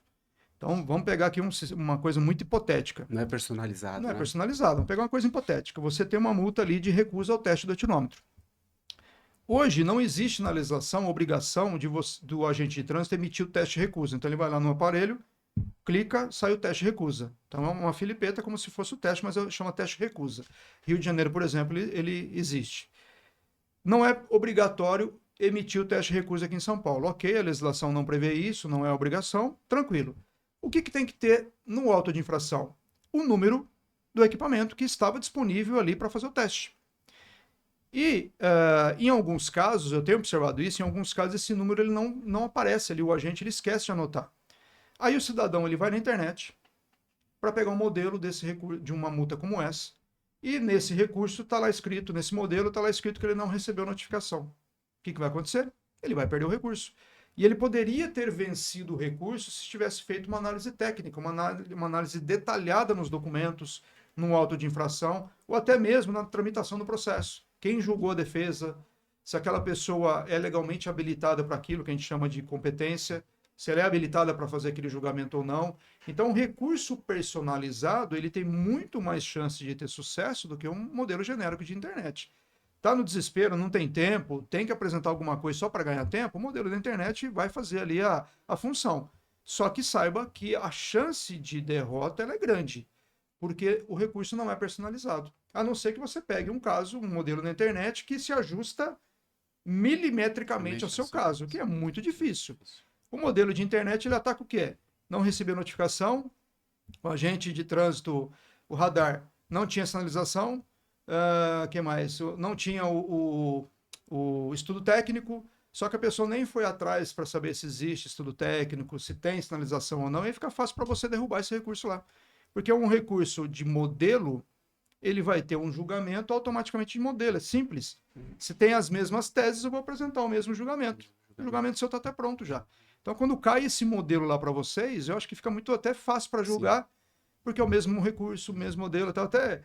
Então vamos pegar aqui uma coisa muito hipotética. Não é personalizado, Não é né? personalizado, vamos pegar uma coisa hipotética. Você tem uma multa ali de recusa ao teste do etinômetro. Hoje não existe na legislação obrigação do agente de trânsito emitir o teste de recusa. Então ele vai lá no aparelho, clica, sai o teste de recusa. Então é uma filipeta como se fosse o teste, mas chama teste de recusa. Rio de Janeiro, por exemplo, ele existe. Não é obrigatório emitir o teste de recusa aqui em São Paulo. Ok, a legislação não prevê isso, não é obrigação, tranquilo. O que tem que ter no auto de infração? O número do equipamento que estava disponível ali para fazer o teste. E em alguns casos, eu tenho observado isso, em alguns casos esse número ele não aparece ali, o agente ele esquece de anotar. Aí o cidadão ele vai na internet para pegar um modelo de uma multa como essa, e nesse recurso está lá escrito, nesse modelo está lá escrito que ele não recebeu notificação. O que vai acontecer? Ele vai perder o recurso. E ele poderia ter vencido o recurso se tivesse feito uma análise técnica, uma análise detalhada nos documentos, no auto de infração, ou até mesmo na tramitação do processo. Quem julgou a defesa, se aquela pessoa é legalmente habilitada para aquilo que a gente chama de competência, se ela é habilitada para fazer aquele julgamento ou não. Então, o recurso personalizado ele tem muito mais chance de ter sucesso do que um modelo genérico de internet. Está no desespero, não tem tempo, tem que apresentar alguma coisa só para ganhar tempo, o modelo da internet vai fazer ali a função. Só que saiba que a chance de derrota ela é grande, porque o recurso não é personalizado. A não ser que você pegue um caso, um modelo na internet que se ajusta milimetricamente ao seu caso, que é muito difícil. O modelo de internet ele ataca o quê? Não recebeu notificação, o agente de trânsito, o radar, não tinha sinalização, que mais? Não tinha o estudo técnico, só que a pessoa nem foi atrás para saber se existe estudo técnico, se tem sinalização ou não, e fica fácil para você derrubar esse recurso lá. Porque um recurso de modelo, ele vai ter um julgamento automaticamente de modelo, é simples. Se tem as mesmas teses, eu vou apresentar o mesmo julgamento. O julgamento seu está até pronto já. Então, quando cai esse modelo lá para vocês, eu acho que fica muito até fácil para julgar, sim, porque é o mesmo recurso, o mesmo modelo. Então, até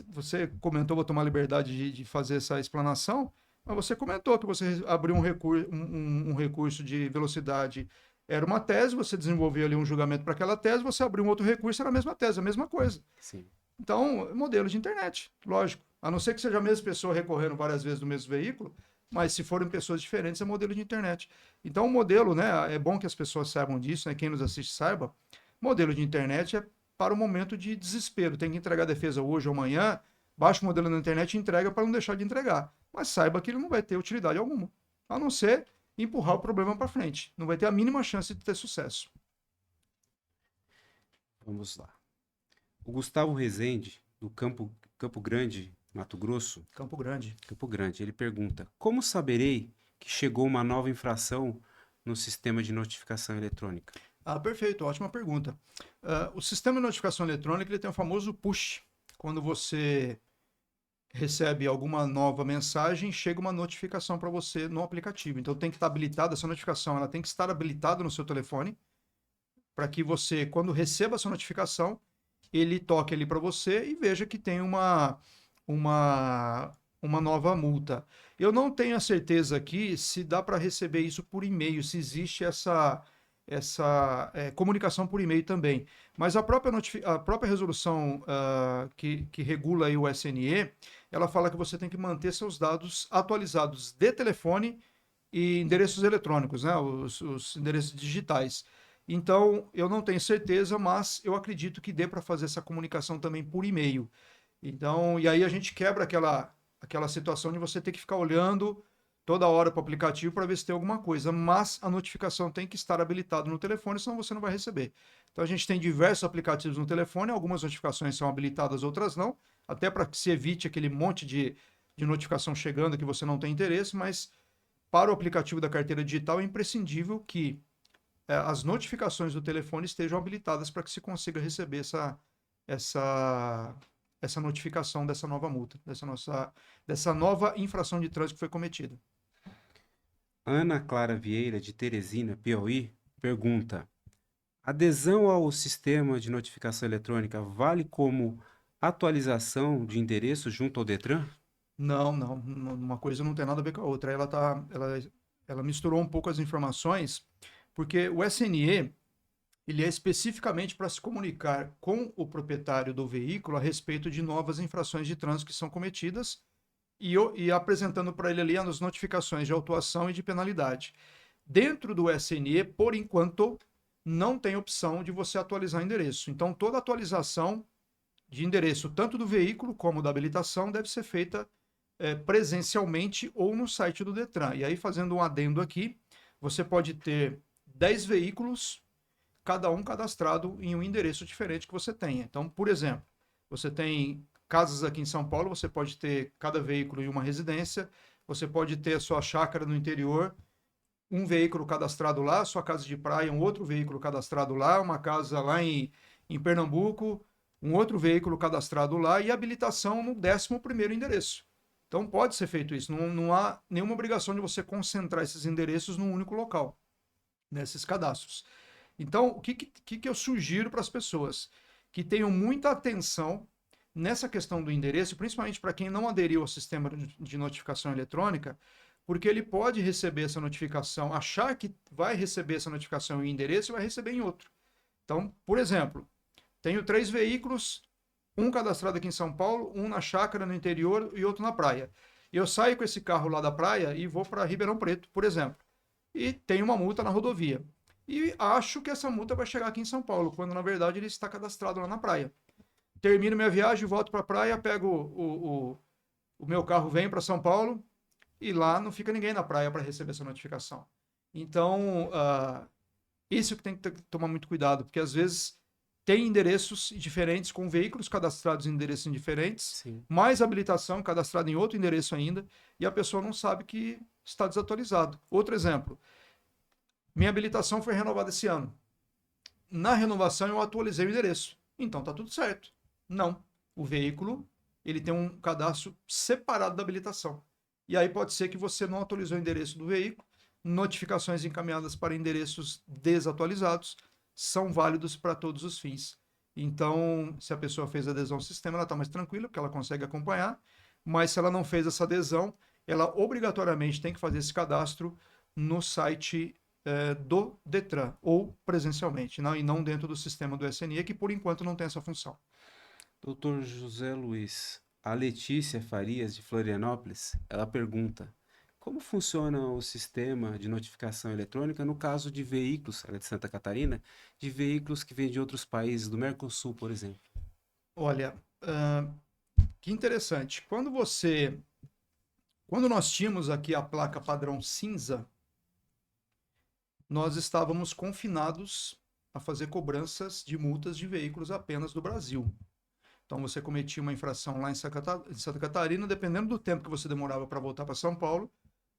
você comentou, vou tomar liberdade de fazer essa explanação, mas você comentou que você abriu um recurso de velocidade, era uma tese, você desenvolveu ali um julgamento para aquela tese, você abriu um outro recurso, era a mesma tese, a mesma coisa. Sim. Então, modelo de internet, lógico. A não ser que seja a mesma pessoa recorrendo várias vezes no mesmo veículo, mas se forem pessoas diferentes, é modelo de internet. Então, o modelo, né, é bom que as pessoas saibam disso, né, quem nos assiste saiba, modelo de internet é para o momento de desespero. Tem que entregar a defesa hoje ou amanhã, baixa o modelo na internet e entrega para não deixar de entregar. Mas saiba que ele não vai ter utilidade alguma, a não ser empurrar o problema para frente. Não vai ter a mínima chance de ter sucesso. Vamos lá. O Gustavo Rezende, do Campo Grande, Mato Grosso. Campo Grande. Campo Grande. Ele pergunta: como saberei que chegou uma nova infração no sistema de notificação eletrônica? Ah, perfeito, ótima pergunta. O sistema de notificação eletrônica ele tem o famoso push. Quando você recebe alguma nova mensagem, chega uma notificação para você no aplicativo. Então tem que estar habilitada essa notificação, ela tem que estar habilitada no seu telefone para que você, quando receba essa notificação, ele toque ali para você e veja que tem uma nova multa. Eu não tenho a certeza aqui se dá para receber isso por e-mail, se existe essa comunicação por e-mail também. Mas a própria resolução que regula aí o SNE, ela fala que você tem que manter seus dados atualizados de telefone e endereços eletrônicos, né? Os endereços digitais. Então, eu não tenho certeza, mas eu acredito que dê para fazer essa comunicação também por e-mail. Então, e aí a gente quebra aquela situação de você ter que ficar olhando toda hora para o aplicativo para ver se tem alguma coisa, mas a notificação tem que estar habilitada no telefone, senão você não vai receber. Então a gente tem diversos aplicativos no telefone, algumas notificações são habilitadas, outras não, até para que se evite aquele monte de notificação chegando que você não tem interesse, mas para o aplicativo da carteira digital é imprescindível que as notificações do telefone estejam habilitadas para que se consiga receber essa, essa notificação dessa nova multa, dessa nova infração de trânsito que foi cometida. Ana Clara Vieira, de Teresina, Piauí, pergunta: adesão ao sistema de notificação eletrônica vale como atualização de endereço junto ao Detran? Não, uma coisa não tem nada a ver com a outra. Ela misturou um pouco as informações, porque o SNE, ele é especificamente para se comunicar com o proprietário do veículo a respeito de novas infrações de trânsito que são cometidas e apresentando para ele ali as notificações de autuação e de penalidade. Dentro do SNE, por enquanto, não tem opção de você atualizar endereço. Então, toda atualização de endereço, tanto do veículo como da habilitação, deve ser feita presencialmente ou no site do Detran. E aí, fazendo um adendo aqui, você pode ter 10 veículos, cada um cadastrado em um endereço diferente que você tenha. Então, por exemplo, você tem casas aqui em São Paulo, você pode ter cada veículo em uma residência, você pode ter a sua chácara no interior, um veículo cadastrado lá, sua casa de praia, um outro veículo cadastrado lá, uma casa lá em Pernambuco, um outro veículo cadastrado lá e habilitação no 11º endereço. Então pode ser feito isso, não há nenhuma obrigação de você concentrar esses endereços num único local, nesses cadastros. Então, o que eu sugiro para as pessoas? Que tenham muita atenção nessa questão do endereço, principalmente para quem não aderiu ao sistema de notificação eletrônica, porque ele pode receber essa notificação, achar que vai receber essa notificação em endereço e vai receber em outro. Então, por exemplo, tenho 3 veículos, um cadastrado aqui em São Paulo, um na chácara no interior e outro na praia. Eu saio com esse carro lá da praia e vou para Ribeirão Preto, por exemplo, e tenho uma multa na rodovia. E acho que essa multa vai chegar aqui em São Paulo, quando na verdade ele está cadastrado lá na praia. Termino minha viagem, volto para a praia, pego o meu carro, venho para São Paulo e lá não fica ninguém na praia para receber essa notificação. Então, isso que tem que tomar muito cuidado, porque às vezes tem endereços diferentes, com veículos cadastrados em endereços diferentes, Sim. mais habilitação cadastrada em outro endereço ainda, e a pessoa não sabe que está desatualizado. Outro exemplo, minha habilitação foi renovada esse ano. Na renovação eu atualizei o endereço. Então está tudo certo. Não. O veículo, ele tem um cadastro separado da habilitação. E aí pode ser que você não atualizou o endereço do veículo, notificações encaminhadas para endereços desatualizados são válidos para todos os fins. Então, se a pessoa fez adesão ao sistema, ela está mais tranquila, porque ela consegue acompanhar, mas se ela não fez essa adesão, ela obrigatoriamente tem que fazer esse cadastro no site do Detran, ou presencialmente, e não dentro do sistema do SNE, que por enquanto não tem essa função. Doutor José Luiz, a Letícia Farias, de Florianópolis, ela pergunta: como funciona o sistema de notificação eletrônica no caso de veículos, ela é de Santa Catarina, de veículos que vêm de outros países, do Mercosul, por exemplo? Olha, que interessante. Quando nós tínhamos aqui a placa padrão cinza, nós estávamos confinados a fazer cobranças de multas de veículos apenas do Brasil. Então você cometia uma infração lá em Santa Catarina, dependendo do tempo que você demorava para voltar para São Paulo,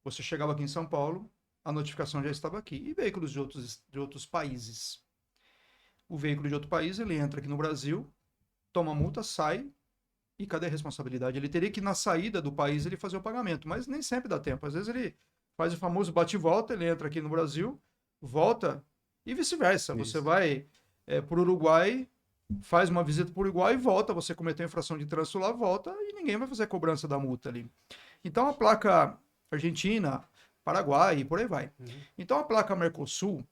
você chegava aqui em São Paulo, a notificação já estava aqui. E veículos de outros países? O veículo de outro país, ele entra aqui no Brasil, toma multa, sai, e cadê a responsabilidade? Ele teria que, na saída do país, ele fazer o pagamento, mas nem sempre dá tempo. Às vezes ele faz o famoso bate-volta, ele entra aqui no Brasil, volta, e vice-versa. Você Isso. vai para o Uruguai, faz uma visita para o Uruguai e volta, você cometeu infração de trânsito lá, volta, e ninguém vai fazer a cobrança da multa ali. Então a placa Argentina, Paraguai e por aí vai. Uhum. Então a placa Mercosul,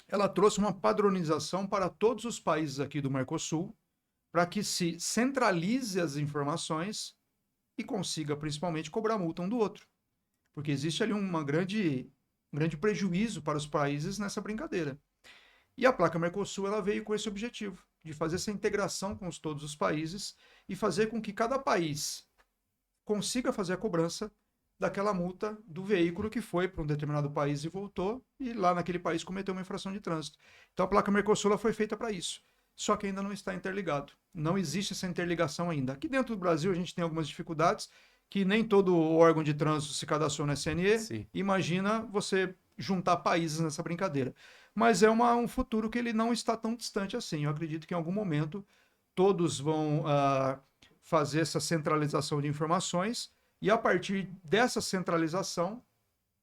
ela trouxe uma padronização para todos os países aqui do Mercosul, para que se centralize as informações e consiga principalmente cobrar multa um do outro. Porque existe ali um grande prejuízo para os países nessa brincadeira. E a placa Mercosul ela veio com esse objetivo, de fazer essa integração com todos os países e fazer com que cada país consiga fazer a cobrança daquela multa do veículo que foi para um determinado país e voltou, e lá naquele país cometeu uma infração de trânsito. Então a placa Mercosul ela foi feita para isso. Só que ainda não está interligado. Não existe essa interligação ainda. Aqui dentro do Brasil a gente tem algumas dificuldades que nem todo órgão de trânsito se cadastrou no SNE. Sim. Imagina você juntar países nessa brincadeira. Mas é um futuro que ele não está tão distante assim. Eu acredito que em algum momento todos vão fazer essa centralização de informações e a partir dessa centralização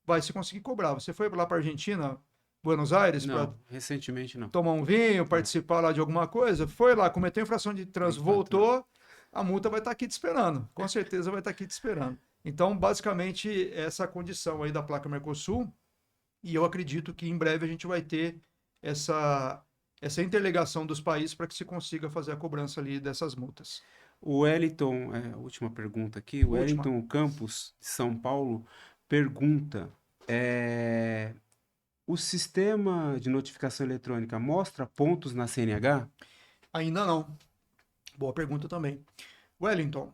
vai se conseguir cobrar. Você foi lá para a Argentina, Buenos Aires, para Não, recentemente não. tomar um vinho, participar lá de alguma coisa, foi lá, cometeu infração de trânsito, Enquanto não. voltou, a multa vai estar aqui te esperando. Com certeza vai estar aqui te esperando. Então, basicamente, essa é a condição aí da placa Mercosul, e eu acredito que em breve a gente vai ter essa interligação dos países para que se consiga fazer a cobrança ali dessas multas. O Wellington, última pergunta aqui, o Última. Wellington Campos, de São Paulo, pergunta: o sistema de notificação eletrônica mostra pontos na CNH? Ainda não. Boa pergunta também. Wellington,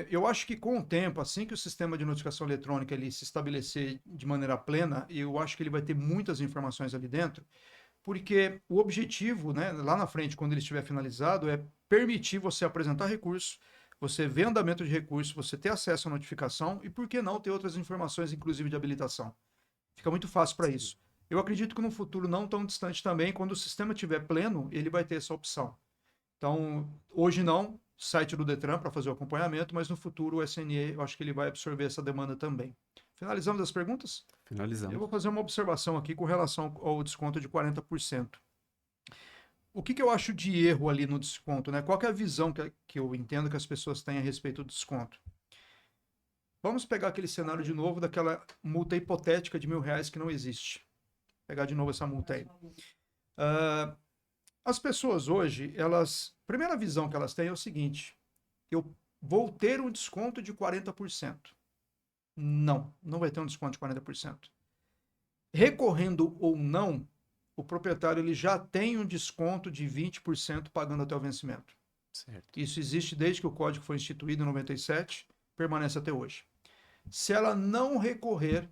eu acho que com o tempo, assim que o sistema de notificação eletrônica ele se estabelecer de maneira plena, eu acho que ele vai ter muitas informações ali dentro, porque o objetivo, né, lá na frente, quando ele estiver finalizado, é permitir você apresentar recurso, você ver andamento de recurso, você ter acesso à notificação e, por que não, ter outras informações, inclusive de habilitação. Fica muito fácil para isso. Eu acredito que no futuro não tão distante também, quando o sistema estiver pleno, ele vai ter essa opção. Então, hoje não, site do Detran para fazer o acompanhamento, mas no futuro o SNE, eu acho que ele vai absorver essa demanda também. Finalizamos as perguntas? Eu Finalizamos. vou fazer uma observação aqui com relação ao desconto de 40%. O que eu acho de erro ali no desconto, né? Qual que é a visão que eu entendo que as pessoas têm a respeito do desconto? Vamos pegar aquele cenário de novo daquela multa hipotética de R$ 1.000 que não existe. Vou pegar de novo essa multa aí. As pessoas hoje, primeira visão que elas têm é o seguinte: eu vou ter um desconto de 40%. Não, não vai ter um desconto de 40%. Recorrendo ou não, o proprietário ele já tem um desconto de 20% pagando até o vencimento. Certo. Isso existe desde que o código foi instituído em 97, permanece até hoje. Se ela não recorrer,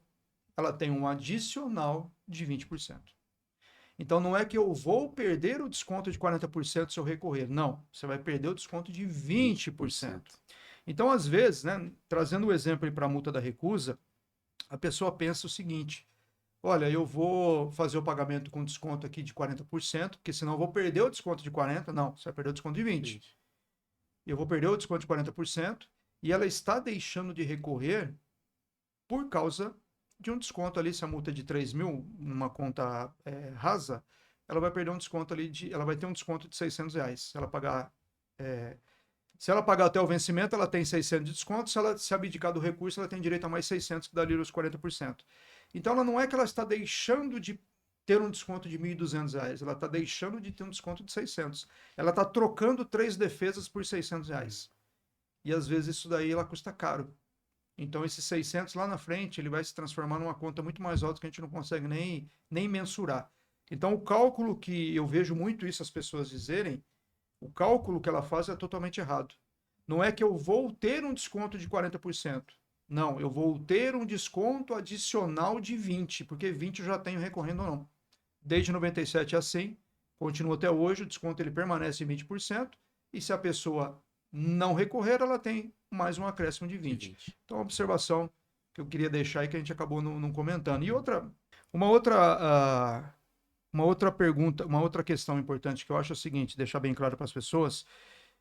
ela tem um adicional de 20%. Então não é que eu vou perder o desconto de 40% se eu recorrer. Não, você vai perder o desconto de 20%. Então, às vezes, né, trazendo o exemplo para a multa da recusa, a pessoa pensa o seguinte: olha, eu vou fazer o pagamento com desconto aqui de 40%, porque senão eu vou perder o desconto de 40%. Não, você vai perder o desconto de 20%. Eu vou perder o desconto de 40% e ela está deixando de recorrer por causa de um desconto ali. Se a multa é de 3.000 numa conta rasa, ela vai perder um desconto ali ela vai ter um desconto de R$ 600. Se ela pagar até o vencimento, ela tem 600 de desconto. Se abdicar do recurso, ela tem direito a mais 600, que dá ali os 40%. Então, ela não é que ela está deixando de ter um desconto de R$ 1.200, ela está deixando de ter um desconto de 600. Ela está trocando 3 defesas por R$ 600. E às vezes isso daí ela custa caro. Então, esses 600 lá na frente, ele vai se transformar numa conta muito mais alta que a gente não consegue nem mensurar. Então, o cálculo que eu vejo muito isso as pessoas dizerem, o cálculo que ela faz é totalmente errado. Não é que eu vou ter um desconto de 40%. Não, eu vou ter um desconto adicional de 20%, porque 20% eu já tenho recorrendo ou não. Desde 97 é assim, continua até hoje, o desconto ele permanece em 20%, e se a pessoa não recorrer, ela tem mais um acréscimo de 20%. Então, uma observação que eu queria deixar e que a gente acabou não comentando. E uma outra pergunta, uma outra questão importante que eu acho é o seguinte, deixar bem claro para as pessoas: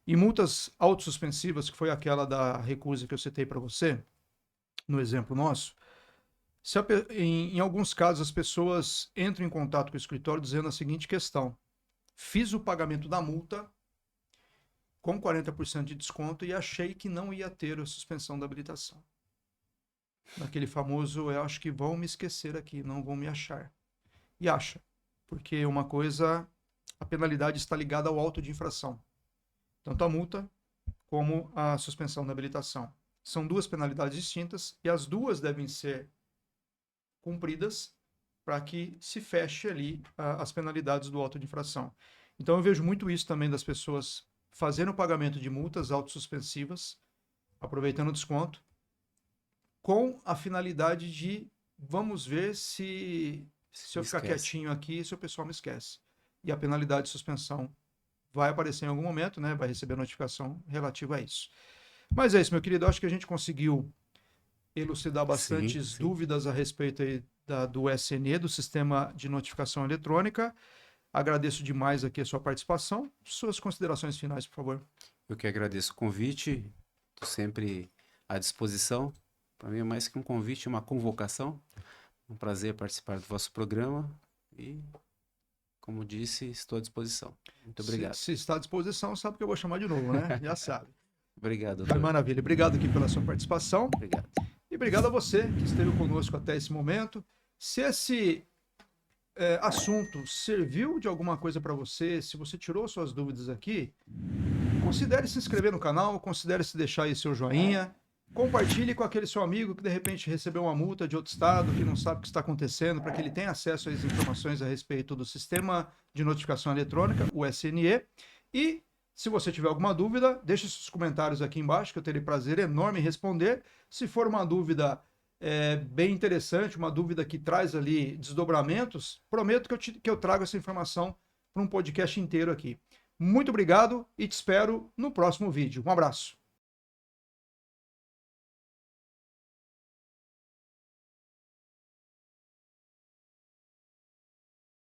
em multas autossuspensivas, que foi aquela da recusa que eu citei para você, no exemplo nosso, em alguns casos as pessoas entram em contato com o escritório dizendo a seguinte questão: fiz o pagamento da multa com 40% de desconto e achei que não ia ter a suspensão da habilitação. Naquele famoso, eu acho que vão me esquecer aqui, não vão me achar. E acha, porque uma coisa, a penalidade está ligada ao auto de infração. Tanto a multa como a suspensão da habilitação. São duas penalidades distintas e as duas devem ser cumpridas para que se feche ali as penalidades do auto de infração. Então eu vejo muito isso também das pessoas fazendo o pagamento de multas autossuspensivas, aproveitando o desconto, com a finalidade de vamos ver se eu ficar Esquece. quietinho aqui, se o pessoal me esquece. E a penalidade de suspensão vai aparecer em algum momento, né? Vai receber notificação relativa a isso. Mas é isso, meu querido. Eu acho que a gente conseguiu elucidar bastantes Sim. dúvidas a respeito aí do SNE, do Sistema de Notificação Eletrônica. Agradeço demais aqui a sua participação. Suas considerações finais, por favor. Eu que agradeço o convite, estou sempre à disposição. Para mim é mais que um convite, uma convocação. Um prazer participar do vosso programa e, como disse, estou à disposição. Muito obrigado. Se está à disposição, sabe que eu vou chamar de novo, né? Já sabe. Obrigado, Mas doutor. maravilha. Obrigado aqui pela sua participação. Obrigado. E obrigado a você que esteve conosco até esse momento. Se esse assunto serviu de alguma coisa para você, se você tirou suas dúvidas aqui, considere se inscrever no canal, considere se deixar aí seu joinha, compartilhe com aquele seu amigo que de repente recebeu uma multa de outro estado, que não sabe o que está acontecendo, para que ele tenha acesso às informações a respeito do Sistema de Notificação Eletrônica, o SNE. E se você tiver alguma dúvida, deixe seus comentários aqui embaixo, que eu terei prazer enorme em responder. Se for uma dúvida bem interessante, uma dúvida que traz ali desdobramentos, prometo que eu trago essa informação para um podcast inteiro aqui. Muito obrigado e te espero no próximo vídeo. Um abraço.